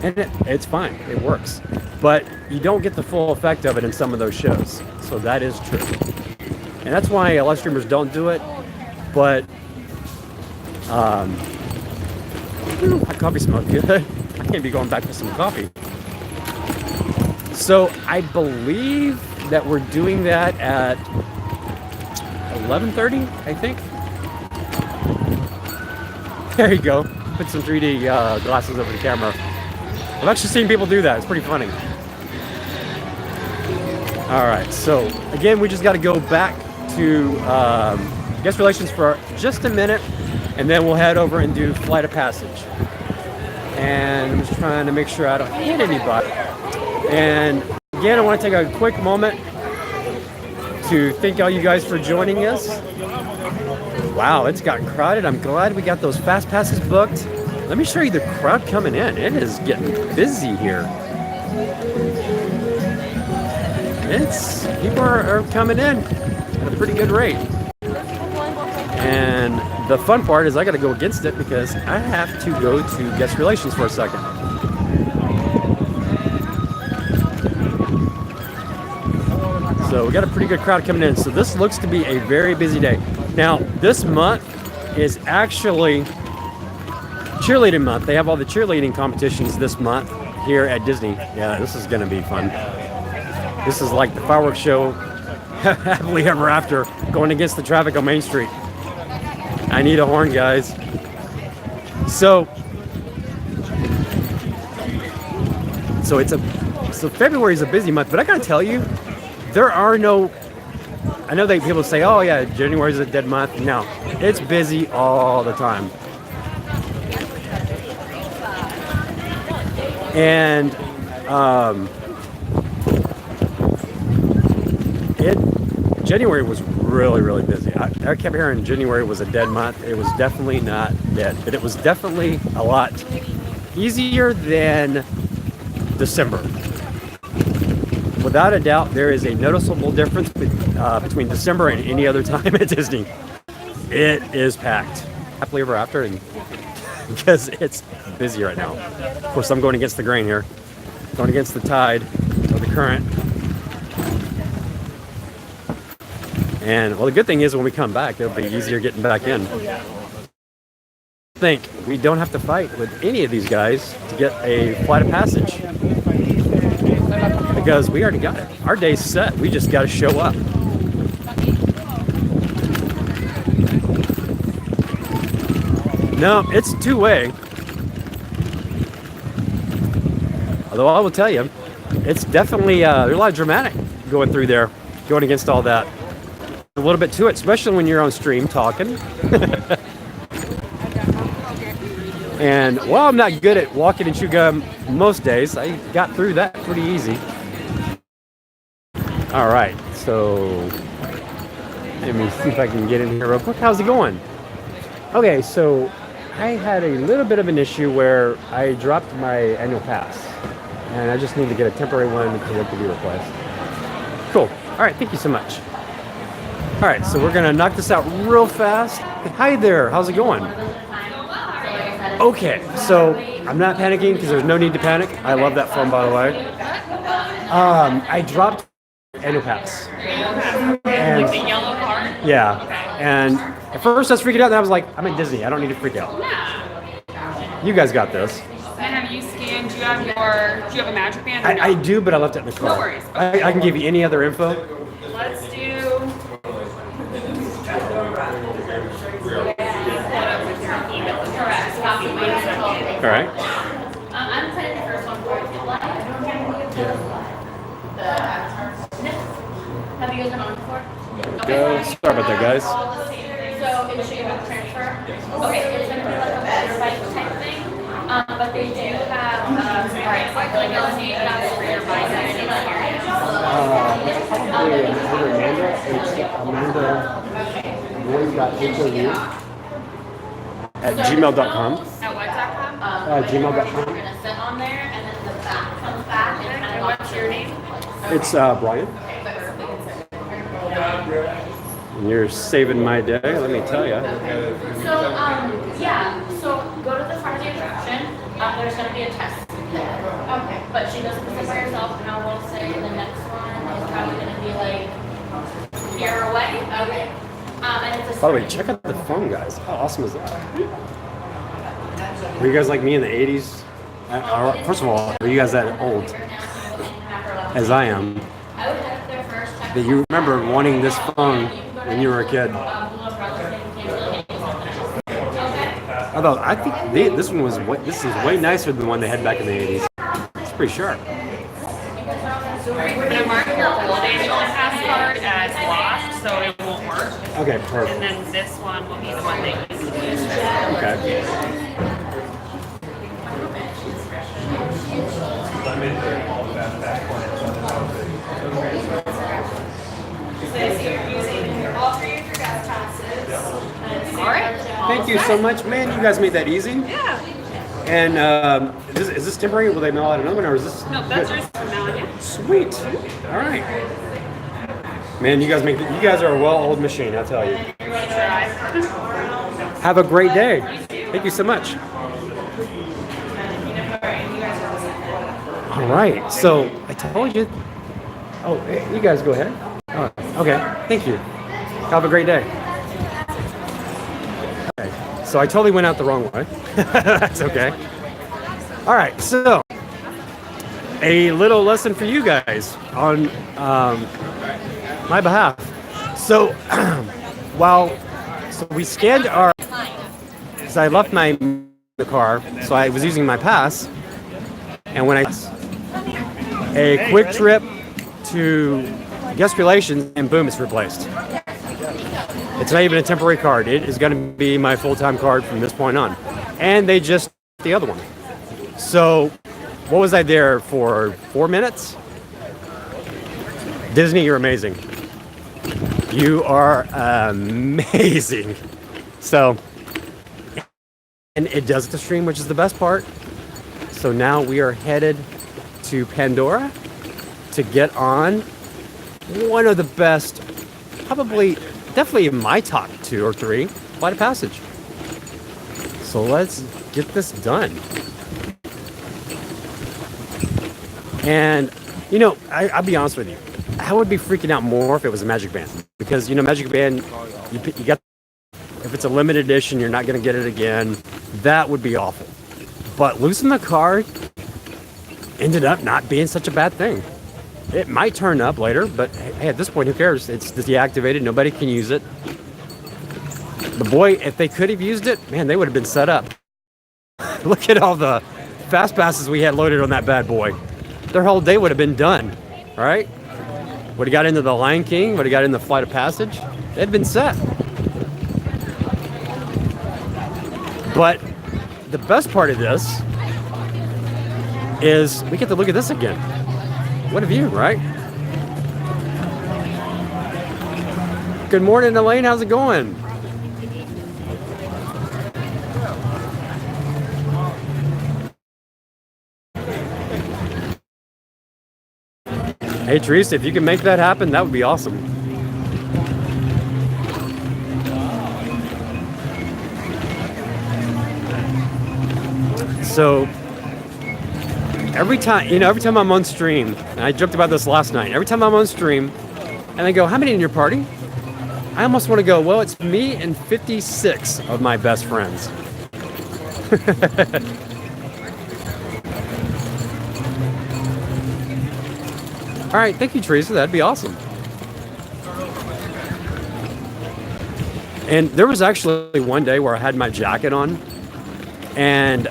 and it's fine, it works. But you don't get the full effect of it in some of those shows, so that is true. And that's why a lot of streamers don't do it, but my coffee smells good. I can't be going back for some coffee. So I believe that we're doing that at 11:30, I think. There you go. Put some 3D glasses over the camera. I've actually seen people do that. It's pretty funny. All right. So again, we just got to go back to guest relations for just a minute, and then we'll head over and do Flight of Passage. And I'm just trying to make sure I don't hit anybody. And again, I want to take a quick moment to thank all you guys for joining us. Wow, it's gotten crowded. I'm glad we got those fast passes booked. let me show you the crowd coming in. It is getting busy here. People are coming in at a pretty good rate. And the fun part is I got to go against it because I have to go to guest relations for a second. So we got a pretty good crowd coming in. So this looks to be a very busy day. Now, this month is actually cheerleading month. They have all the cheerleading competitions this month here at Disney. Yeah, this is going to be fun. This is like the fireworks show, happily ever after, going against the traffic on Main Street. I need a horn, guys. So February is a busy month, but I gotta tell you, there are no. I know that people say, "Oh yeah, January is a dead month." No, it's busy all the time. And January was really, really busy. I kept hearing January was a dead month. It was definitely not dead, but it was definitely a lot easier than December. Without a doubt, there is a noticeable difference between December and any other time at Disney. It is packed. Happily ever after, and because it's busy right now. Of course, I'm going against the grain here. Going against the tide or the current. And well, the good thing is when we come back, it'll be easier getting back in. I think we don't have to fight with any of these guys to get a flight of passage because we already got it. Our day's set. We just got to show up. No, it's two-way. Although I will tell you, it's definitely there's a lot of dramatic going through there, going against all that. A little bit to it, especially when you're on stream talking. And while I'm not good at walking and chew gum most days, I got through that pretty easy. All right, so let me see if I can get in here real quick. How's it going? Okay, so I had a little bit of an issue where I dropped my annual pass, and I just need to get a temporary one because it can be replaced. Cool. All right, thank you so much. All right, so we're gonna knock this out real fast. Hi there, how's it going? Okay, so I'm not panicking because there's no need to panic. I love that phone, by the way. I dropped annual pass. And, Like the yellow card? yeah, and at first I was freaking out, and I was like, I'm at Disney, I don't need to freak out. You guys got this. And have you scanned, do you have a magic band? Or no? I do, but I left it in the car. No worries. I can give you any other info. Let's do. All right. I'm sending the first one for you. Have you guys been on before? Sorry about that, guys. So it should be about transfer. Okay, it's going to be like a better bike type thing. But they do have, alright, so I feel like you'll see that's for your bike. Probably Amanda. It's Amanda.Boyd.HOU at gmail.com. At what.com? Gmail.com. We're going to sit on there, and then the back comes back. And What's your name? It's Brian. And you're saving my day, let me tell you. So, yeah, so go to the front of the attraction. There's going to be a test there. Okay. But she doesn't sit by herself, and I will say the next one is probably going to be like here away. Okay. And it's a By the way, check out the phone, guys. How awesome is that? Were you guys like me in the 80s? First of all, are you guys that old as I am? I would head up there first. Check That you remember wanting this phone when you were a kid? Although I think this is way nicer than the one they had back in the 80s. It's pretty sharp. I'm going to mark your holiday pass card as lost, so it won't work. Okay, And perfect. then this one will be the one that you use. Okay. All three of your guest passes. All right. Thank you so much, man. You guys made that easy. Yeah. And is this temporary? Will they mail out another one, or is this? No, that's yours for now, yeah. Sweet. All right. Man, you guys are a well-oiled machine, I tell you. Have a great day. Thank you so much. All right. So I told you. Oh, hey, you guys go ahead. Oh, okay. Thank you. Have a great day. Okay. So I totally went out the wrong way. That's okay. All right. So a little lesson for you guys on my behalf. So so we scanned our. So I left the car. So I was using my pass, and when a quick trip to guest relations, and boom, it's replaced. It's not even a temporary card. It is going to be my full-time card from this point on. And they just the other one. So what was I there for? 4 minutes? Disney, you're amazing. You are amazing. So, and it does the stream, which is the best part. So now we are headed to Pandora to get on one of the best, definitely in my top 2 or 3 flight of passage. So let's get this done. And I'll be honest with you, I would be freaking out more if it was a Magic Band, because Magic Band, you got, if it's a limited edition, you're not going to get it again. That would be awful. But losing the card ended up not being such a bad thing. It might turn up later, but hey, at this point, who cares? It's deactivated. Nobody can use it. The boy, if they could have used it, man, they would have been set up. Look at all the fast passes we had loaded on that bad boy. Their whole day would have been done, right? Would have got into the Lion King, would have got in the Flight of Passage. They'd been set. But the best part of this is we get to look at this again. What a view, right? Good morning, Elaine. How's it going? Hey, Teresa, if you can make that happen, that would be awesome. So every time I'm on stream, and I joked about this last night, every time I'm on stream and they go, how many in your party? I almost want to go, well, it's me and 56 of my best friends. All right, thank you, Teresa. That'd be awesome. And there was actually one day where I had my jacket on, and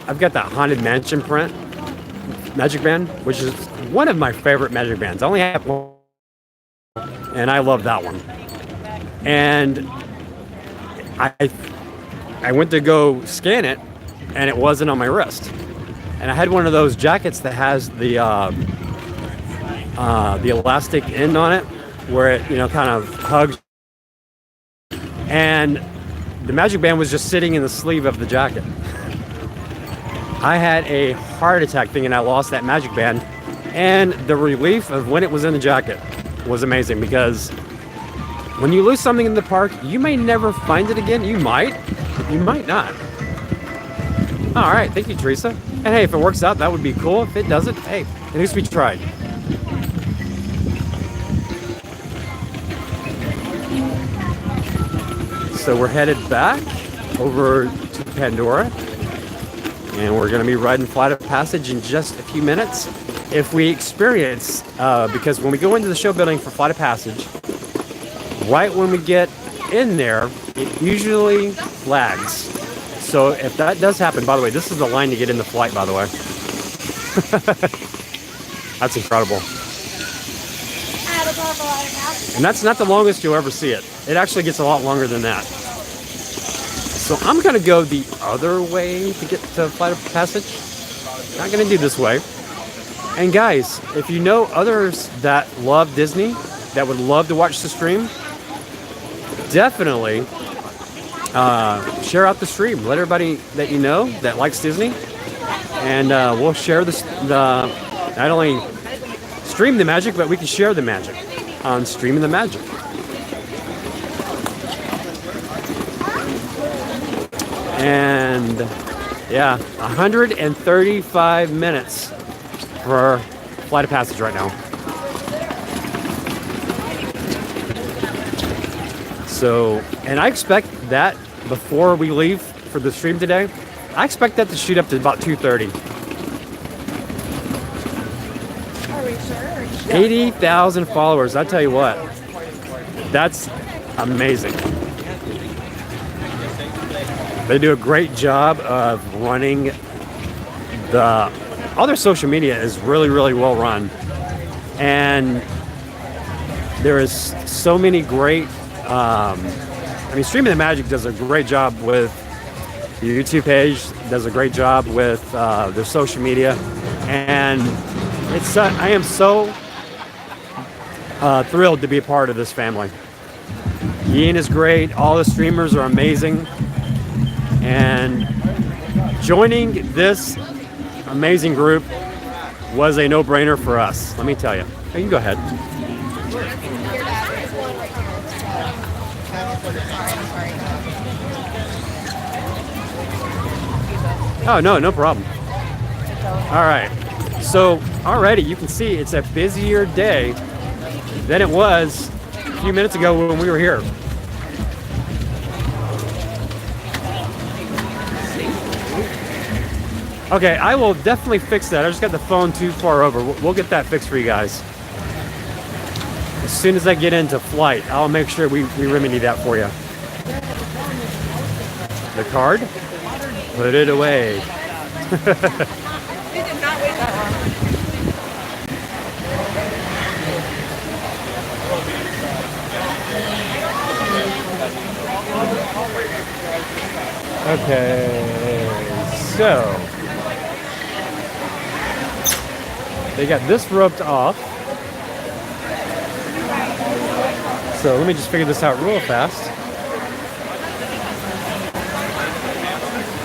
I've got that Haunted Mansion print Magic Band, which is one of my favorite Magic Bands. I only have one, and I love that one. And I went to go scan it, and it wasn't on my wrist. And I had one of those jackets that has the elastic end on it, where it kind of hugs. And the Magic Band was just sitting in the sleeve of the jacket. I had a heart attack thinking I lost that Magic Band, and the relief of when it was in the jacket was amazing, because when you lose something in the park, you may never find it again. You might not. All right, thank you, Teresa. And hey, if it works out, that would be cool. If it doesn't, hey, at least we tried. So we're headed back over to Pandora, and we're going to be riding Flight of Passage in just a few minutes. If we experience, because when we go into the show building for Flight of Passage, right when we get in there, it usually lags. So if that does happen, by the way, this is the line to get in the flight, by the way. That's incredible. And that's not the longest you'll ever see it. It actually gets a lot longer than that. So I'm going to go the other way to get to Flight of Passage. Not going to do this way. And guys, if you know others that love Disney, that would love to watch the stream, definitely share out the stream. Let everybody that you know that likes Disney, and we'll share this. Not only stream the magic, but we can share the magic on Streaming the Magic. And yeah, 135 minutes for Flight of Passage right now. So, and I expect that before we leave for the stream today, I expect that to shoot up to about 2:30. 80,000 followers. I tell you what, that's amazing. They do a great job of running all their social media is really, really well run. And there is so many great, Streaming the Magic does a great job with the YouTube page, does a great job with their social media. And I am so thrilled to be a part of this family. Ian is great. All the streamers are amazing. And joining this amazing group was a no-brainer for us. Let me tell you. You can go ahead. Oh, no problem. All right. So already you can see it's a busier day than it was a few minutes ago when we were here. Okay, I will definitely fix that. I just got the phone too far over. We'll get that fixed for you guys. As soon as I get into flight, I'll make sure we remedy that for you. The card? Put it away. Okay, so they got this roped off. So let me just figure this out real fast.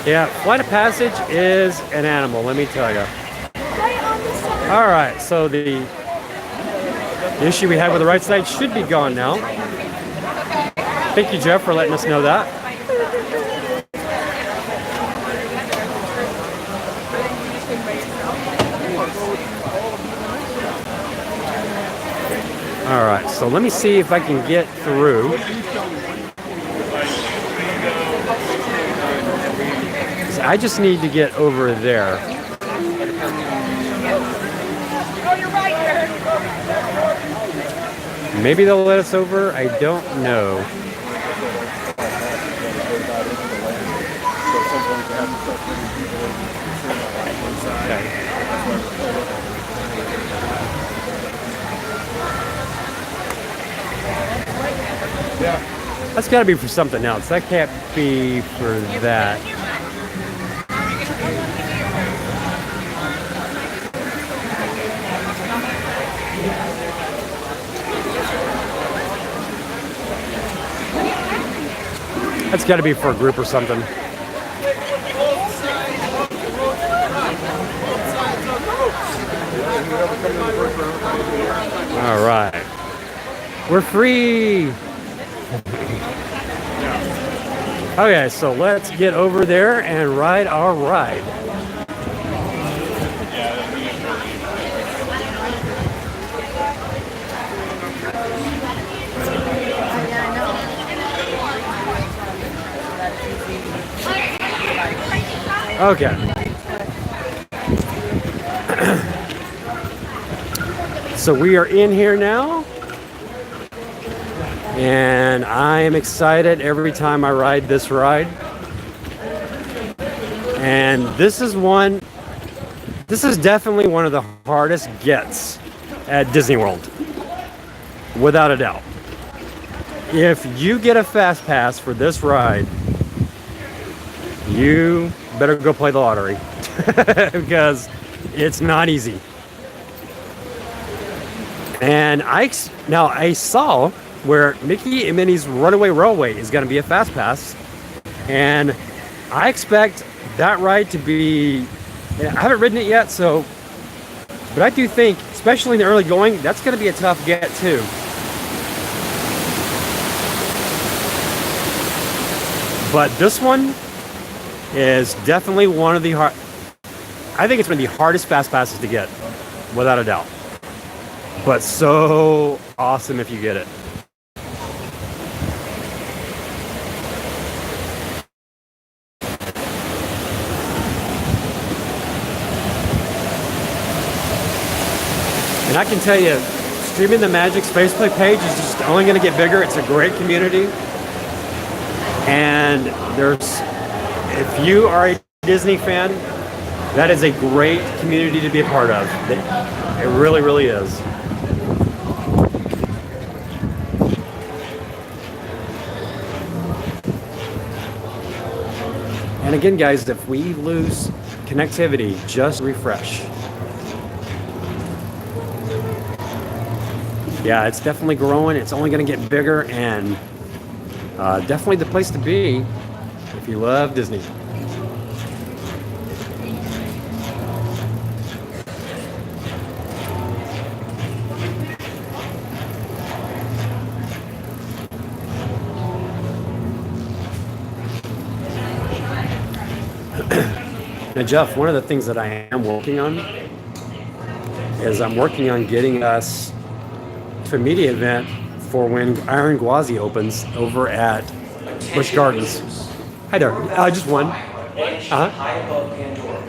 Yeah, Flight of Passage is an animal, let me tell you. All right, so the issue we had with the right side should be gone now. Thank you, Jeff, for letting us know that. All right, so let me see if I can get through. I just need to get over there. Maybe they'll let us over. I don't know. Okay. That's got to be for something else. That can't be for that. That's got to be for a group or something. All right. We're free. Okay, so let's get over there and ride our ride. Okay. So we are in here now. And I am excited every time I ride this ride. And this is definitely one of the hardest gets at Disney World. Without a doubt. If you get a fast pass for this ride, you better go play the lottery. Because it's not easy. And I saw where Mickey and Minnie's Runaway Railway is going to be a fast pass. And I expect that ride to be, I haven't ridden it yet, so, but I do think, especially in the early going, that's going to be a tough get too. But this one is definitely one of the hard, I think it's one of the hardest fast passes to get, without a doubt. But so awesome if you get it. And I can tell you, Streaming the Magic Spaceplay page is just only going to get bigger. It's a great community. And if you are a Disney fan, that is a great community to be a part of. It really, really is. And again, guys, if we lose connectivity, just refresh. Yeah, it's definitely growing. It's only going to get bigger, and definitely the place to be if you love Disney. Now, Jeff, one of the things that I am working on is I'm working on getting us to a media event for when Iron Gwazi opens over at Busch Gardens. Hi there. Just one. High above Pandora.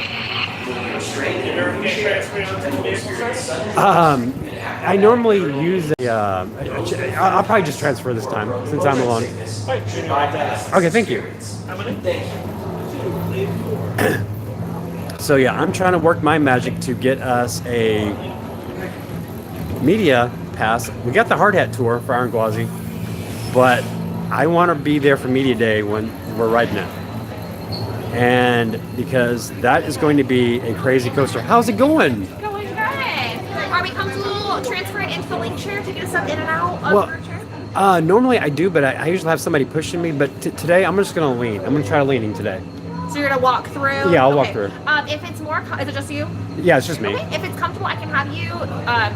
I normally use a. I'll probably just transfer this time since I'm alone. Okay, thank you. So yeah, I'm trying to work my magic to get us a media pass. We got the hard hat tour for Iron Gwazi, but I want to be there for media day when we're riding it, and because that is going to be a crazy coaster. How's it going? Going good. Are we comfortable transferring into the link chair to get us up in and out of your chair? Normally I do, but I usually have somebody pushing me. But today I'm just going to lean. I'm going to try leaning today. So you're gonna walk through? Yeah, I'll walk through. If it's more, is it just you? Yeah, it's just me. Okay. If it's comfortable, I can have you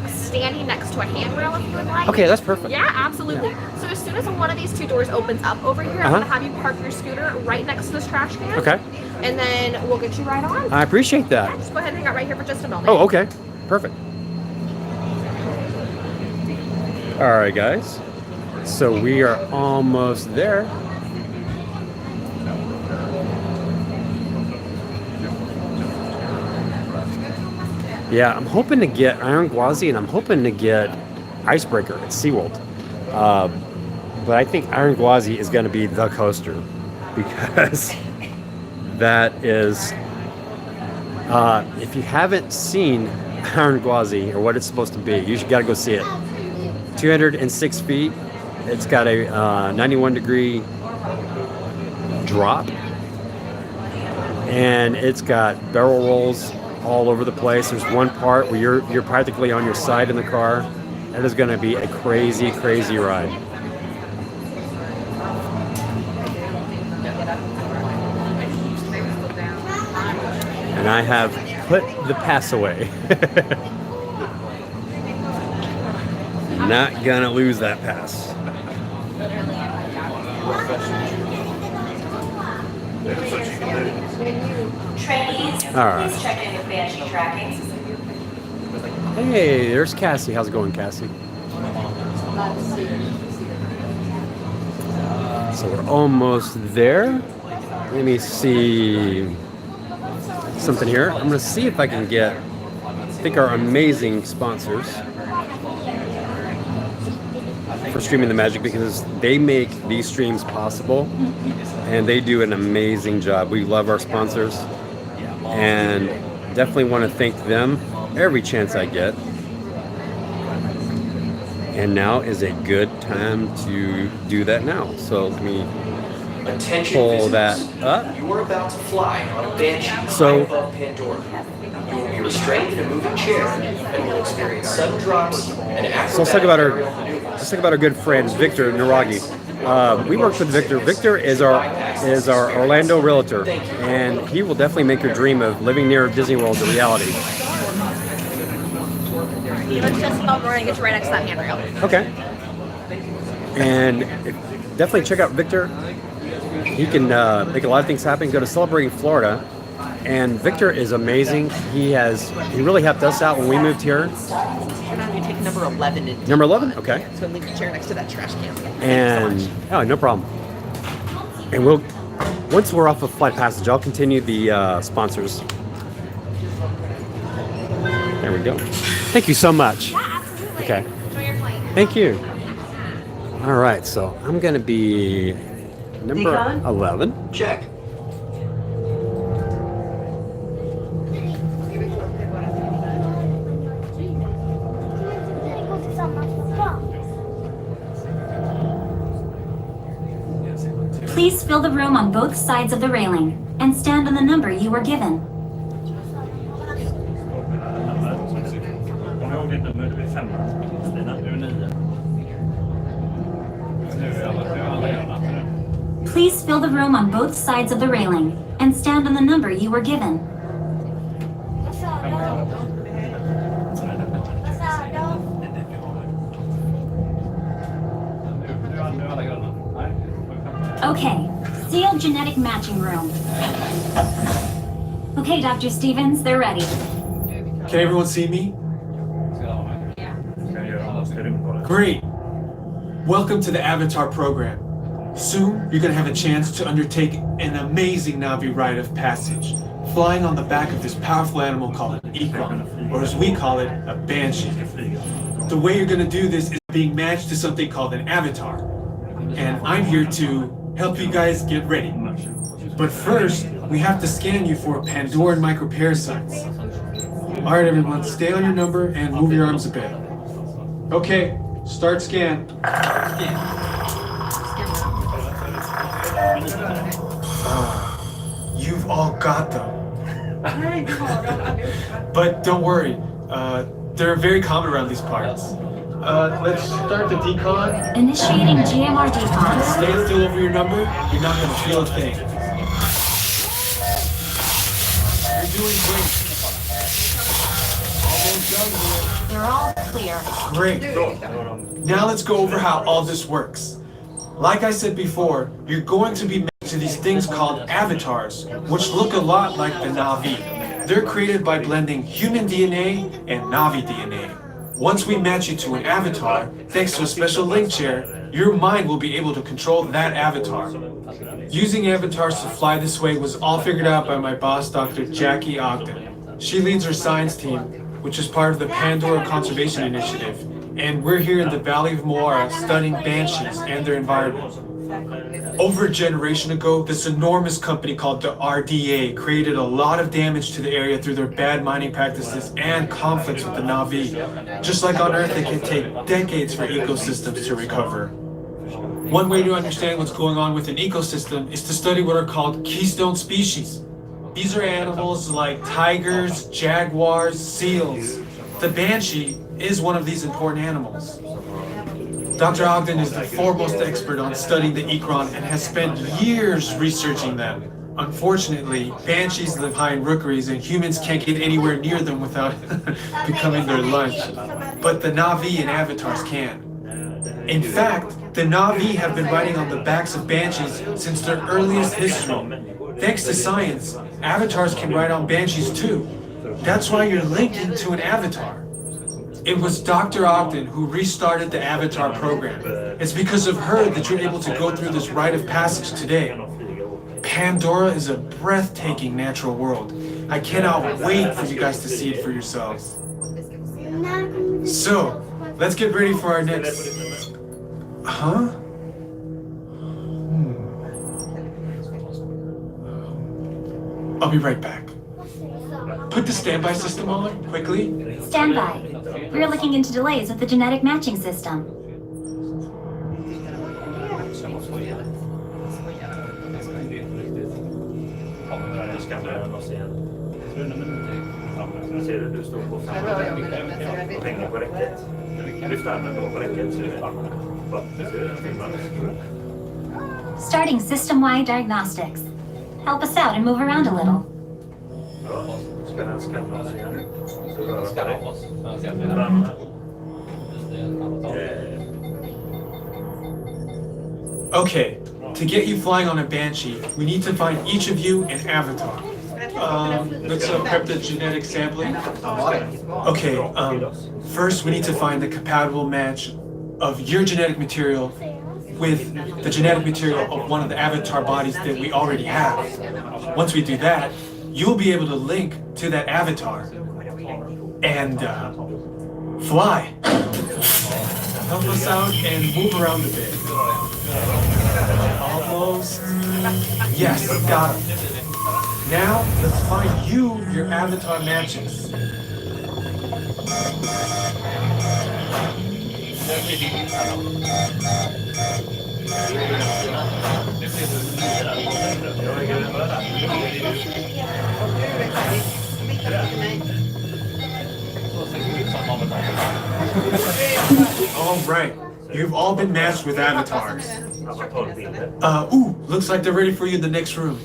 standing next to a handrail if you would like. Okay, that's perfect. Yeah, absolutely. So as soon as one of these two doors opens up over here, I'm gonna have you park your scooter right next to this trash can. Okay. And then we'll get you right on. I appreciate that. Yeah, just go ahead and hang out right here for just a moment. Oh, okay. Perfect. All right, guys. So we are almost there. Yeah, I'm hoping to get Iron Gwazi, and I'm hoping to get Icebreaker at SeaWorld. But I think Iron Gwazi is going to be the coaster because that is, if you haven't seen Iron Gwazi or what it's supposed to be, you got to go see it. 206 feet. It's got a 91-degree drop, and it's got barrel rolls all over the place. There's one part where you're practically on your side in the car. That is going to be a crazy, crazy ride. And I have put the pass away. Not gonna lose that pass. Trainees, All right. please check in with Banshee tracking. Hey, there's Cassie. How's it going, Cassie? So we're almost there. Let me see something here. I'm gonna see if I can get, I think, our amazing sponsors for Streaming the Magic, because they make these streams possible and they do an amazing job. We love our sponsors and definitely want to thank them every chance I get. And now is a good time to do that now. So let me pull that up. You are about to fly on a Banshee So- high above Pandora. You will be restrained in a moving chair and will experience sudden drops and So let's talk about our good friend Victor Naragi. we worked with Victor. Victor is our Orlando realtor, and he will definitely make your dream of living near Disney World a reality. He lives just above Morning. It's right next to that handrail. Okay. And definitely check out Victor. He can make a lot of things happen. Go to Celebrating Florida. And Victor is amazing. He really helped us out when we moved here. You take number 11. Number 11? Okay. So leave the chair next to that trash can. And oh, no problem. And once we're off of Flight Passage, I'll continue the sponsors. There we go. Thank you so much. Yeah, absolutely. Okay. Enjoy your flight. Thank you. All right, so I'm going to be number 11. Check. Please fill the room on both sides of the railing and stand on the number you were given. Please fill the room on both sides of the railing and stand on the number you were given. Okay, sealed genetic matching room. Okay, Dr. Stevens, they're ready. Can everyone see me? Great. Welcome to the Avatar program. Soon, you're going to have a chance to undertake an amazing Navi rite of passage, flying on the back of this powerful animal called an Ikon, or as we call it, a Banshee. The way you're going to do this is being matched to something called an avatar. And I'm here to help you guys get ready. But first, we have to scan you for Pandoran microparasites. All right, everyone, stay on your number and move your arms a bit. Okay, start scan. You've all got them. But don't worry, they're very common around these parts. Let's start the decon. Initiating GMR decon. Stand still over your number, you're not going to feel a thing. You're doing great. Almost done here. They're all clear. Great. Now let's go over how all this works. Like I said before, you're going to be matched to these things called avatars, which look a lot like the Navi. They're created by blending human DNA and Navi DNA. Once we match you to an avatar, thanks to a special link chair, your mind will be able to control that avatar. Using avatars to fly this way was all figured out by my boss, Dr. Jackie Ogden. She leads our science team, which is part of the Pandora Conservation Initiative, and we're here in the Valley of Moara studying banshees and their environment. Over a generation ago, this enormous company called the RDA created a lot of damage to the area through their bad mining practices and conflicts with the Navi. Just like on Earth, it can take decades for ecosystems to recover. One way to understand what's going on with an ecosystem is to study what are called keystone species. These are animals like tigers, jaguars, seals. The banshee is one of these important animals. Dr. Ogden is the foremost expert on studying the Ikron and has spent years researching them. Unfortunately, banshees live high in rookeries and humans can't get anywhere near them without becoming their lunch. But the Navi and avatars can. In fact, the Navi have been riding on the backs of banshees since their earliest history. Thanks to science, avatars can ride on banshees too. That's why you're linking to an avatar. It was Dr. Ogden who restarted the Avatar program. It's because of her that you're able to go through this rite of passage today. Pandora is a breathtaking natural world. I cannot wait for you guys to see it for yourselves. So, let's get ready for our next... Huh? I'll be right back. Put the standby system on, quickly. Standby. We're looking into delays with the genetic matching system. Starting system-wide diagnostics. Help us out and move around a little. Okay, to get you flying on a Banshee, we need to find each of you an avatar. Let's prep the genetic sampling. Okay, first we need to find the compatible match of your genetic material with the genetic material of one of the avatar bodies that we already have. Once we do that, you'll be able to link to that avatar and fly. Help us out and move around a bit. Almost. Yes, got him. Now, let's find you your avatar matches. All right, you've all been matched with avatars. Looks like they're ready for you in the next room.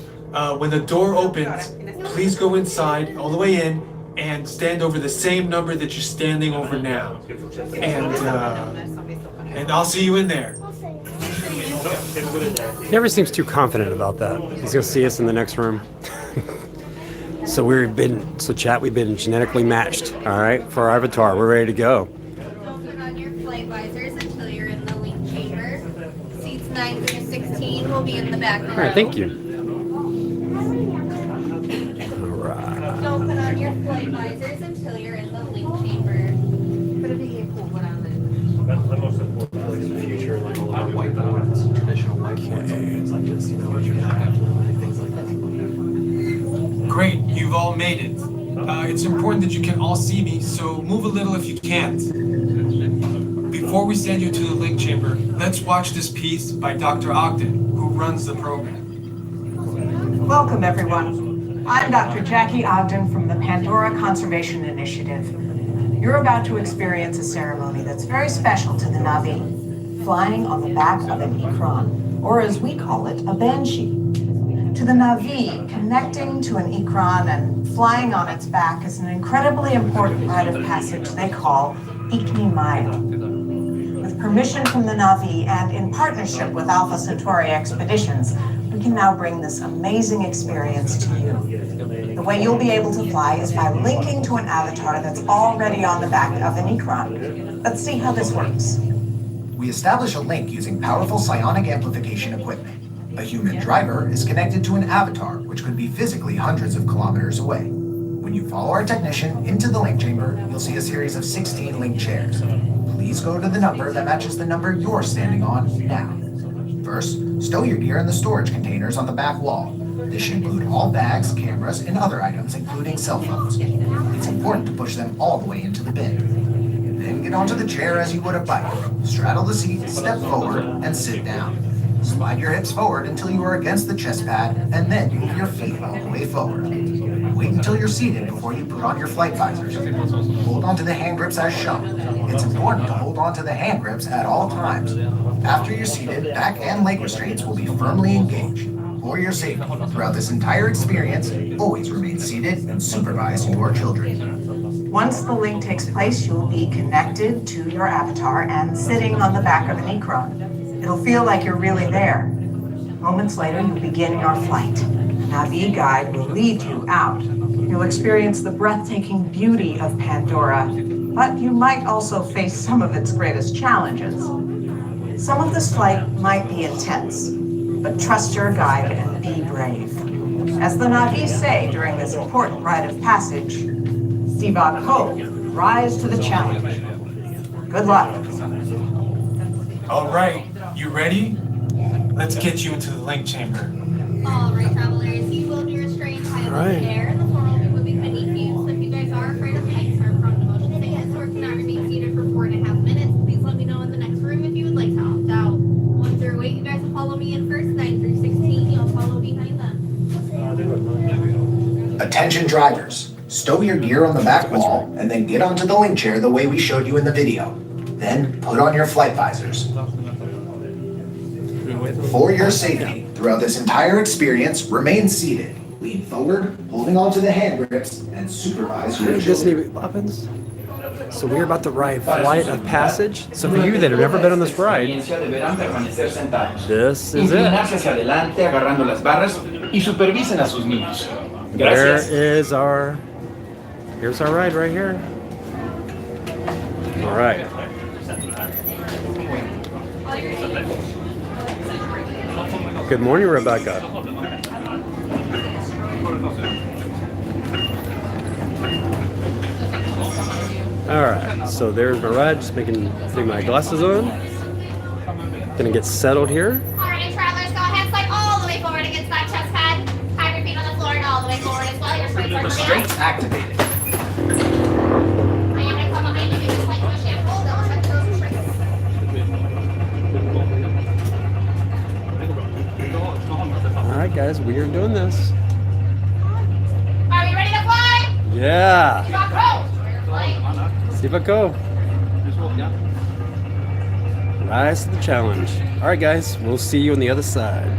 When the door opens, please go inside, all the way in, and stand over the same number that you're standing over now. And I'll see you in there. He never seems too confident about that. He's gonna see us in the next room. Chat, we've been genetically matched, all right, for our avatar. We're ready to go. Don't put on your flight visors until you're in the link chamber. Seats 9 through 16 will be in the back row. All right, thank you. Don't put on your flight visors until you're in the link chamber. Put a vehicle on That's the most important thing in the future, like a lot of whiteboards, traditional whiteboards, things like this, you know, you're not having to learn things like that. Great, you've all made it. It's important that you can all see me, so move a little if you can't. Before we send you to the link chamber, let's watch this piece by Dr. Ogden, who runs the program. Welcome, everyone. I'm Dr. Jackie Ogden from the Pandora Conservation Initiative. You're about to experience a ceremony that's very special to the Na'vi, flying on the back of an ikran, or as we call it, a banshee. To the Na'vi, connecting to an ikran and flying on its back is an incredibly important rite of passage they call Ikni Maya. With permission from the Na'vi and in partnership with Alpha Centauri Expeditions, we can now bring this amazing experience to you. The way you'll be able to fly is by linking to an avatar that's already on the back of an ikran. Let's see how this works. We establish a link using powerful psionic amplification equipment. A human driver is connected to an avatar, which could be physically hundreds of kilometers away. When you follow our technician into the link chamber, you'll see a series of 16 link chairs. Please go to the number that matches the number you're standing on now. First, stow your gear in the storage containers on the back wall. This should include all bags, cameras, and other items, including cell phones. It's important to push them all the way into the bin. Then get onto the chair as you would a bike. Straddle the seat, step forward, and sit down. Slide your hips forward until you are against the chest pad, and then move your feet all the way forward. Wait until you're seated before you put on your flight visors. Hold onto the hand grips as shown. It's important to hold onto the hand grips at all times. After you're seated, back and leg restraints will be firmly engaged. For your safety, throughout this entire experience, always remain seated and supervise your children. Once the link takes place, you'll be connected to your avatar and sitting on the back of an ikran. It'll feel like you're really there. Moments later, you'll begin your flight. The Na'vi guide will lead you out. You'll experience the breathtaking beauty of Pandora, but you might also face some of its greatest challenges. Some of this flight might be intense, but trust your guide and be brave. As the Na'vi say during this important rite of passage, Siva Ko, rise to the challenge. Good luck. All right, you ready? Let's get you into the link chamber. All right, travelers, you will be restrained by the chair, and the floor will be moving beneath you. So if you guys are afraid of heights or prone to motion sickness or cannot remain seated for 4.5 minutes, please let me know in the next room if you would like to opt out. Once you're awake, you guys will follow me in first, 9 through 16. You'll follow behind them. Attention drivers, stow your gear on the back wall and then get onto the link chair the way we showed you in the video. Then put on your flight visors. For your safety, throughout this entire experience, remain seated. Lean forward, holding onto the hand grips, and supervise your Disney children. weapons. So we're about to ride Flight of Passage. So for you that have never been on this ride, this is it. Here's our ride right here. All right. Good morning, Rebecca. All right, so there's my ride. Just putting my glasses on. Gonna get settled here. Alright, travelers, go ahead, slide all the way forward against that chest pad. Have your feet on the floor and all the way forward as well. Your straights are Restraints activated. I am gonna come behind you, just like push and pull. Don't touch those restraints. All right, guys, we are doing this. Are you ready to fly? Yeah. Drop roll. Flight. See if I go. Rise to the challenge. All right, guys, we'll see you on the other side.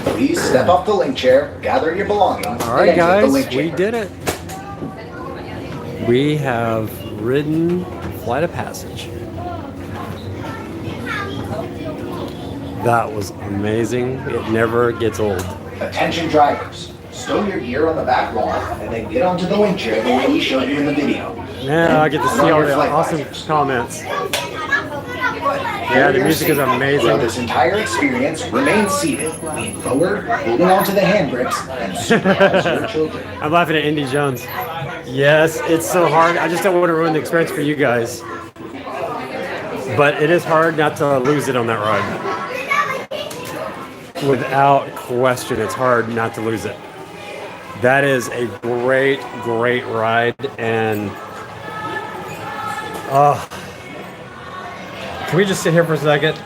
Please step off the link chair, gather your belongings, All right, and exit the guys, link we chamber. did it. We have ridden Flight of Passage. That was amazing. It never gets old. Attention drivers, stow your gear on the back wall and then get onto the link chair the way we showed you in the video. Now I get to see all the awesome comments. Yeah, the music is amazing. For this entire experience, remain seated, lean forward, holding onto the hand grips, and supervise your children. I'm laughing at Indy Jones. Yes, it's so hard. I just don't want to ruin the experience for you guys. But it is hard not to lose it on that ride. Without question, it's hard not to lose it. That is a great, great ride. And can we just sit here for a second?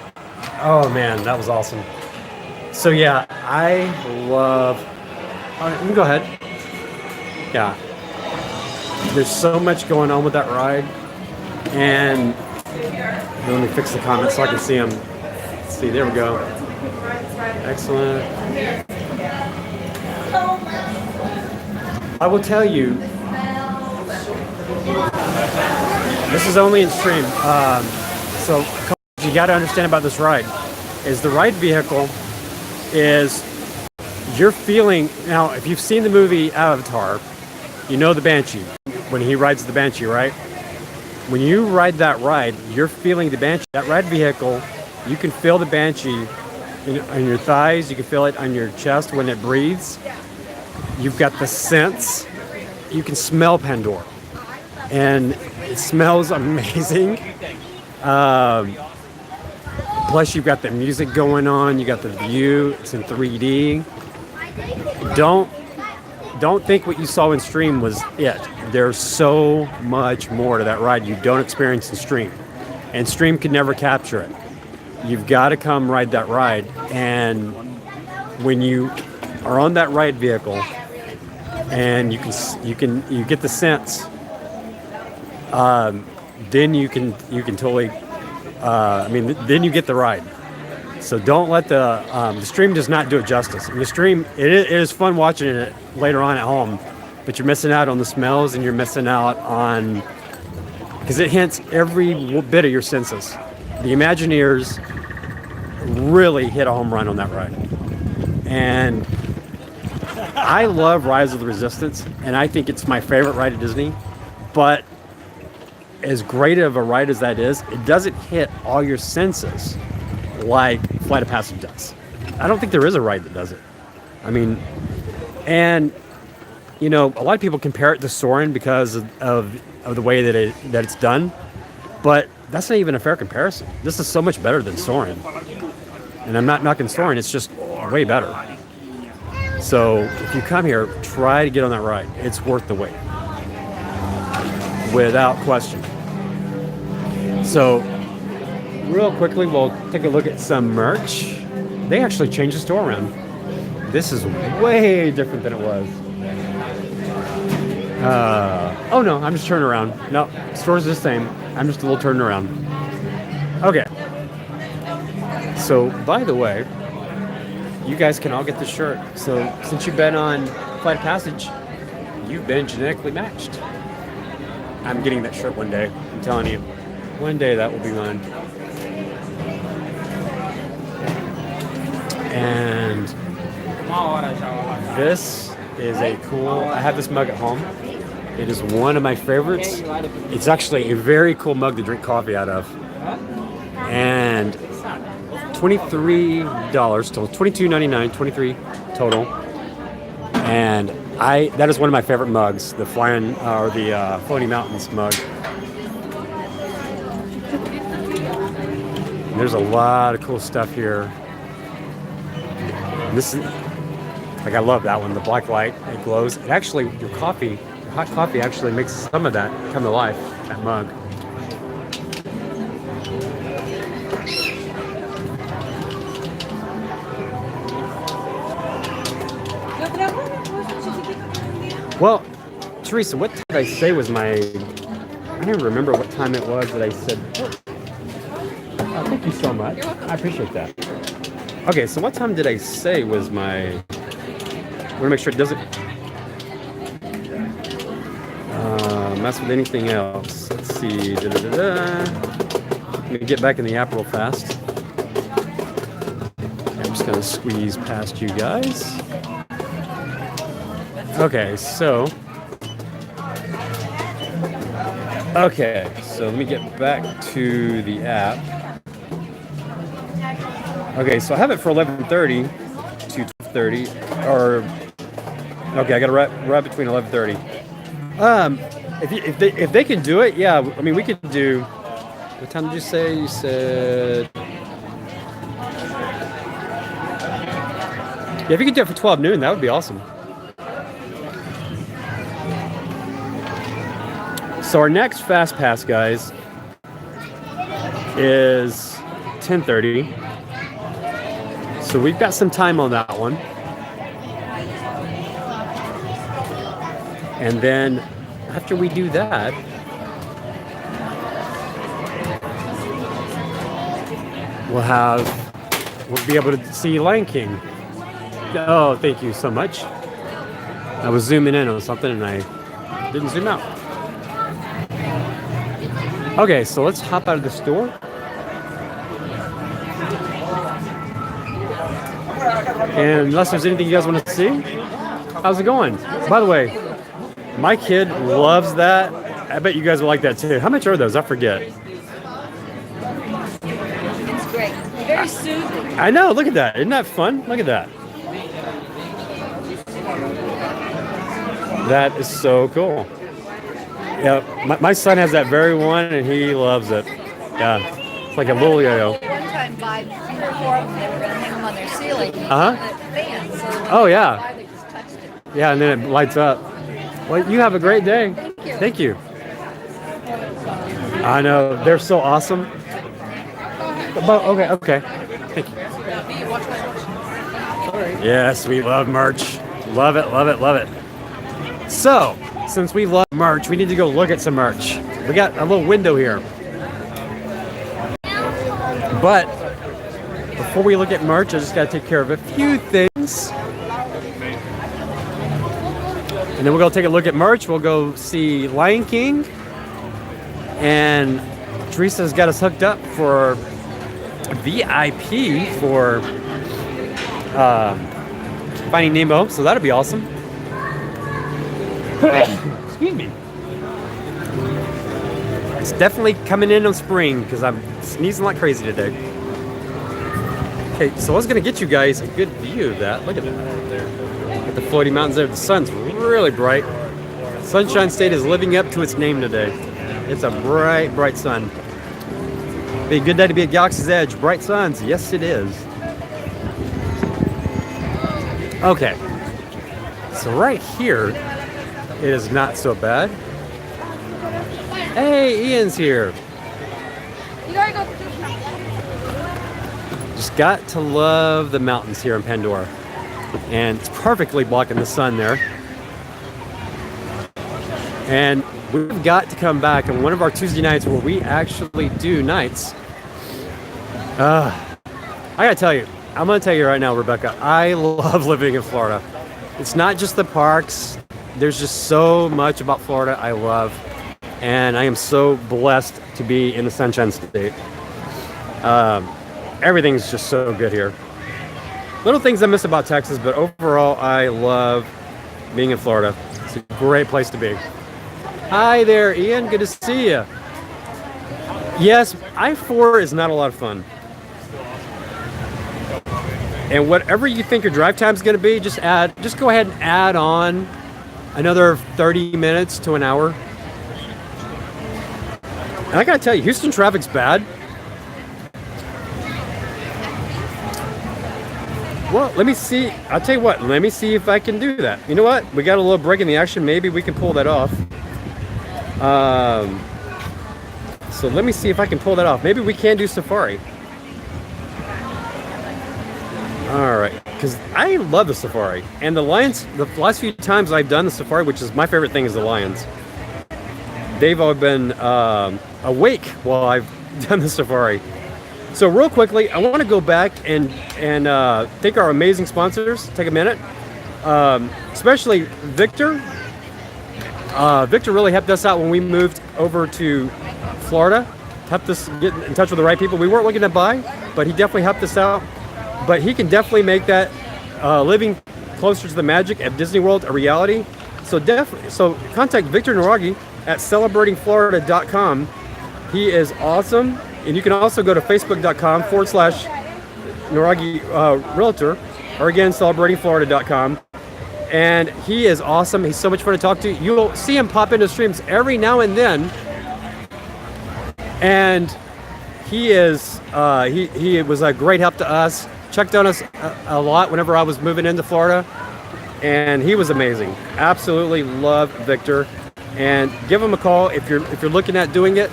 Oh man, that was awesome. So yeah, I love. All right, you can go ahead. Yeah, there's so much going on with that ride, and let me fix the comments so I can see them. Let's see, there we go. Excellent. I will tell you, this is only in stream. So a couple things you got to understand about this ride is the ride vehicle is you're feeling. Now, if you've seen the movie Avatar, you know the Banshee when he rides the Banshee, right? When you ride that ride, you're feeling the Banshee. That ride vehicle, you can feel the Banshee on your thighs. You can feel it on your chest when it breathes. You've got the scents. You can smell Pandora, and it smells amazing. Plus, you've got the music going on. You got the view. It's in 3D. Don't think what you saw in stream was it. There's so much more to that ride you don't experience in stream, and stream could never capture it. You've got to come ride that ride, and when you are on that ride vehicle, and you get the sense, then you can totally. Then you get the ride. So don't let the stream does not do it justice. In the stream, it is fun watching it later on at home, but you're missing out on the smells, and you're missing out on because it hints every bit of your senses. The Imagineers really hit a home run on that ride, and I love Rise of the Resistance, and I think it's my favorite ride at Disney. But as great of a ride as that is, it doesn't hit all your senses like Flight of Passage does. I don't think there is a ride that does it. I mean, and you know, a lot of people compare it to Soarin' because of the way that it's done, but that's not even a fair comparison. This is so much better than Soarin', and I'm not knocking Soarin'. It's just way better. So if you come here, try to get on that ride. It's worth the wait, without question. So real quickly, we'll take a look at some merch. They actually changed the store around. This is way different than it was. Oh no, I'm just turning around. No, store's the same. I'm just a little turning around. Okay. So, by the way, you guys can all get this shirt. So, since you've been on Flight of Passage, you've been genetically matched. I'm getting that shirt one day. I'm telling you. One day that will be mine. And this is a cool, I have this mug at home. It is one of my favorites. It's actually a very cool mug to drink coffee out of. And $23 total, $22.99, $23 total. And that is one of my favorite mugs, the Floating Mountains mug. And there's a lot of cool stuff here. And this is, like, I love that one, the black light, it glows. It actually, your hot coffee actually makes some of that come to life, that mug. Well, Teresa, what time did I say was my... I don't even remember what time it was that I said... Oh, thank you so much. I appreciate that. Okay, so what time did I say was my... I want to make sure it doesn't mess with anything else. Let's see. Let me get back in the app real fast. I'm just going to squeeze past you guys. Okay, so... Okay, so let me get back to the app. Okay, so I have it for 11:30 to 12:30, or okay, I got to right between 11:30. If they can do it, yeah. I mean, we could do. What time did you say? You said. Yeah, if you could do it for 12 noon, that would be awesome. So our next fast pass, guys, is 10:30. So we've got some time on that one. And then after we do that, we'll be able to see Lion King. Oh, thank you so much. I was zooming in on something and I didn't zoom out. Okay, so let's hop out of the store. And unless there's anything you guys want to see, how's it going? By the way, my kid loves that. I bet you guys will like that too. How much are those? I forget. It's great. Very soothing. I know. Look at that. Isn't that fun? Look at that. That is so cool. Yeah, my son has that very one and he loves it. Yeah, it's like a little yo-yo. One time buy 3 or 4 of them, they were going to hang them on their ceiling. Oh yeah. Yeah, and then it lights up. Well, you have a great day. Thank you. I know, they're so awesome. Okay. Thank you. Yes, we love merch. Love it. So, since we love merch, we need to go look at some merch. We got a little window here. But before we look at merch, I just got to take care of a few things. And then we're going to take a look at merch. We'll go see Lion King. And Teresa's got us hooked up for VIP for Finding Nemo. So that'll be awesome. Excuse me. It's definitely coming in on spring because I'm sneezing like crazy today. Okay, so I was going to get you guys a good view of that. Look at that right there. At the floating mountains there. The sun's really bright. Sunshine State is living up to its name today. It's a bright, bright sun. Be a good day to be at Galaxy's Edge. Bright suns. Yes, it is. Okay. So right here, it is not so bad. Hey, Ian's here. You gotta go. Just got to love the mountains here in Pandora. And it's perfectly blocking the sun there. And we've got to come back on one of our Tuesday nights where we actually do nights. I gotta tell you, I'm gonna tell you right now, Rebecca, I love living in Florida. It's not just the parks. There's just so much about Florida I love. And I am so blessed to be in the Sunshine State. Everything's just so good here. Little things I miss about Texas, but overall I love being in Florida. It's a great place to be. Hi there, Ian. Good to see you. Yes, I-4 is not a lot of fun. And whatever you think your drive time is going to be, just go ahead and add on another 30 minutes to an hour. And I got to tell you, Houston traffic's bad. Well, let me see. I'll tell you what. Let me see if I can do that. You know what? We got a little break in the action. Maybe we can pull that off. So let me see if I can pull that off. Maybe we can do safari. All right, because I love the safari. And the lions, the last few times I've done the safari, which is my favorite thing, is the lions. They've all been awake while I've done the safari. So real quickly, I want to go back and thank our amazing sponsors. Take a minute, especially Victor. Victor really helped us out when we moved over to Florida. Helped us get in touch with the right people. We weren't looking to buy, but he definitely helped us out. But he can definitely make that living closer to the magic of Disney World a reality. So contact Victor Naragi at celebratingflorida.com. He is awesome. And you can also go to facebook.com/Naragi Realtor, or again, celebratingflorida.com. And he is awesome. He's so much fun to talk to. You'll see him pop into streams every now and then. And he is, he was a great help to us. Checked on us a lot whenever I was moving into Florida. And he was amazing. Absolutely love Victor. And give him a call if you're looking at doing it.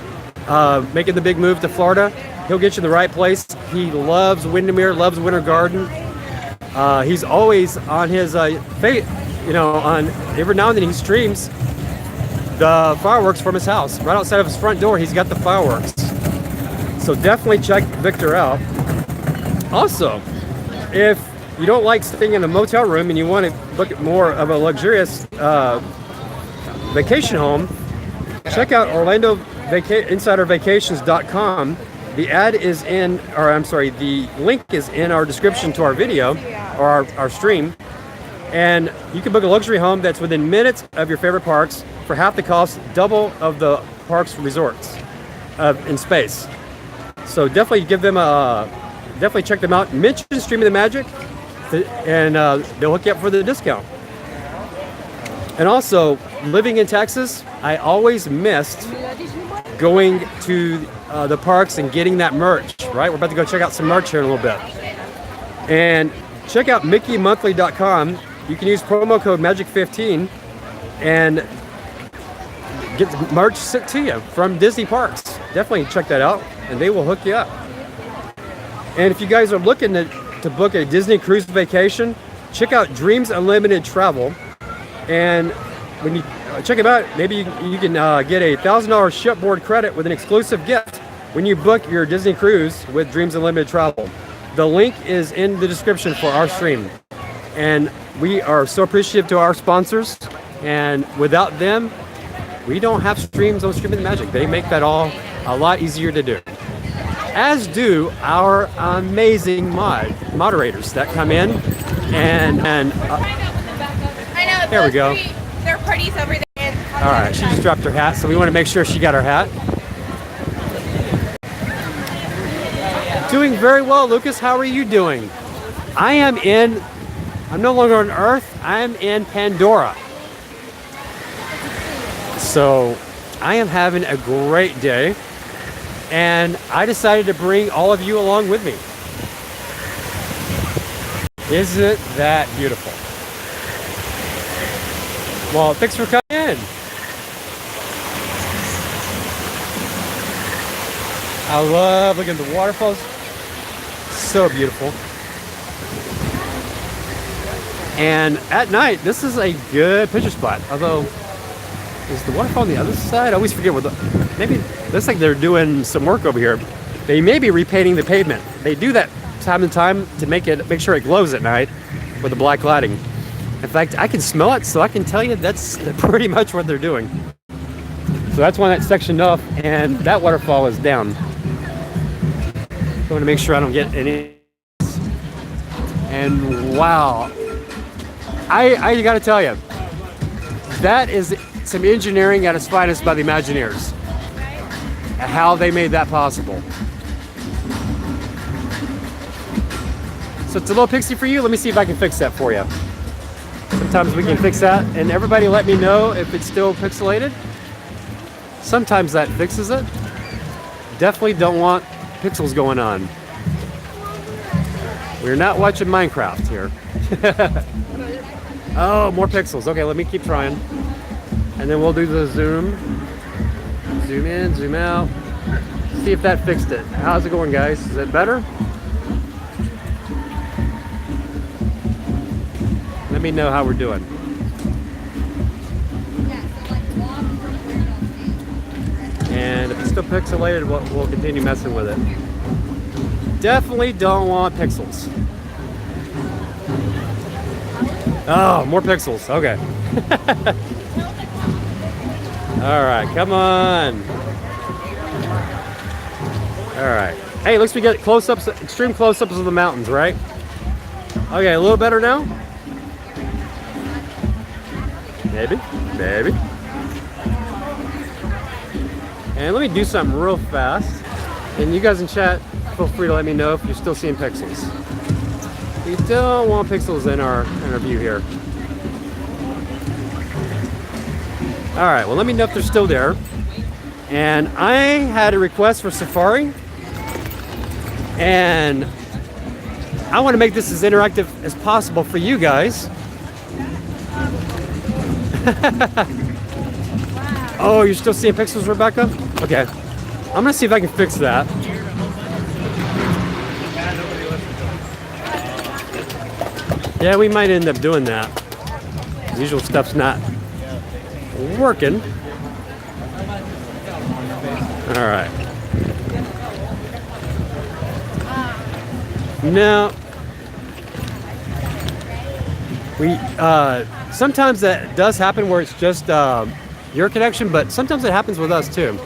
Making the big move to Florida, he'll get you in the right place. He loves Windermere, loves Winter Garden. He's always on his on every now and then he streams the fireworks from his house. Right outside of his front door, he's got the fireworks. So definitely check Victor out. Also, if you don't like staying in a motel room and you want to look at more of a luxurious vacation home, check out InsiderVacations.com. The ad is the link is in our description to our video or our stream. And you can book a luxury home that's within minutes of your favorite parks for half the cost, double of the park's resorts in space. So definitely definitely check them out. Mention Streaming the Magic, and they'll hook you up for the discount. And also, living in Texas, I always missed going to the parks and getting that merch, right? We're about to go check out some merch here in a little bit. And check out mickeymonthly.com. You can use promo code MAGIC15 and get the merch sent to you from Disney Parks. Definitely check that out, and they will hook you up. And if you guys are looking to book a Disney cruise vacation, check out Dreams Unlimited Travel. And when you check them out, maybe you can get a $1,000 Shipboard Credit with an exclusive gift when you book your Disney cruise with Dreams Unlimited Travel. The link is in the description for our stream. And we are so appreciative to our sponsors. And without them, we don't have streams on Streaming the Magic. They make that all a lot easier to do. As do our amazing moderators that come in and I know. There we go. Their parties over there. All right, she just dropped her hat, so we want to make sure she got her hat. Doing very well, Lucas. How are you doing? I'm no longer on Earth. I'm in Pandora. So I am having a great day, and I decided to bring all of you along with me. Isn't that beautiful? Well, thanks for coming in. I love looking at the waterfalls. So beautiful. And at night, this is a good picture spot. Although, is the waterfall on the other side? I always forget where maybe looks like they're doing some work over here. They may be repainting the pavement. They do that time to time to make sure it glows at night with the black lighting. In fact, I can smell it, so I can tell you that's pretty much what they're doing. So that's why that's sectioned off, and that waterfall is down. I want to make sure I don't get any. And wow, I got to tell you, that is some engineering at its finest by the Imagineers. How they made that possible. So it's a little pixie for you. Let me see if I can fix that for you. Sometimes we can fix that, and everybody let me know if it's still pixelated. Sometimes that fixes it. Definitely don't want pixels going on. We're not watching Minecraft here. Oh, more pixels. Okay, let me keep trying. And then we'll do the zoom. Zoom in, zoom out. See if that fixed it. How's it going, guys? Is it better? Let me know how we're doing. And if it's still pixelated, we'll continue messing with it. definitely don't want pixels. Oh, more pixels. Okay. All right, come on. All right. Hey, looks we get close-ups, extreme close-ups of the mountains, right? Okay, a little better now? Maybe, maybe. And let me do something real fast. And you guys in chat, feel free to let me know if you're still seeing pixels. We don't want pixels in our view here. All right, well, let me know if they're still there. And I had a request for Safari. And I want to make this as interactive as possible for you guys. Oh, you're still seeing pixels, Rebecca? Okay. I'm gonna see if I can fix that. Yeah, we might end up doing that. The usual stuff's not working. All right. Now, we sometimes that does happen where it's just your connection, but sometimes it happens with us too.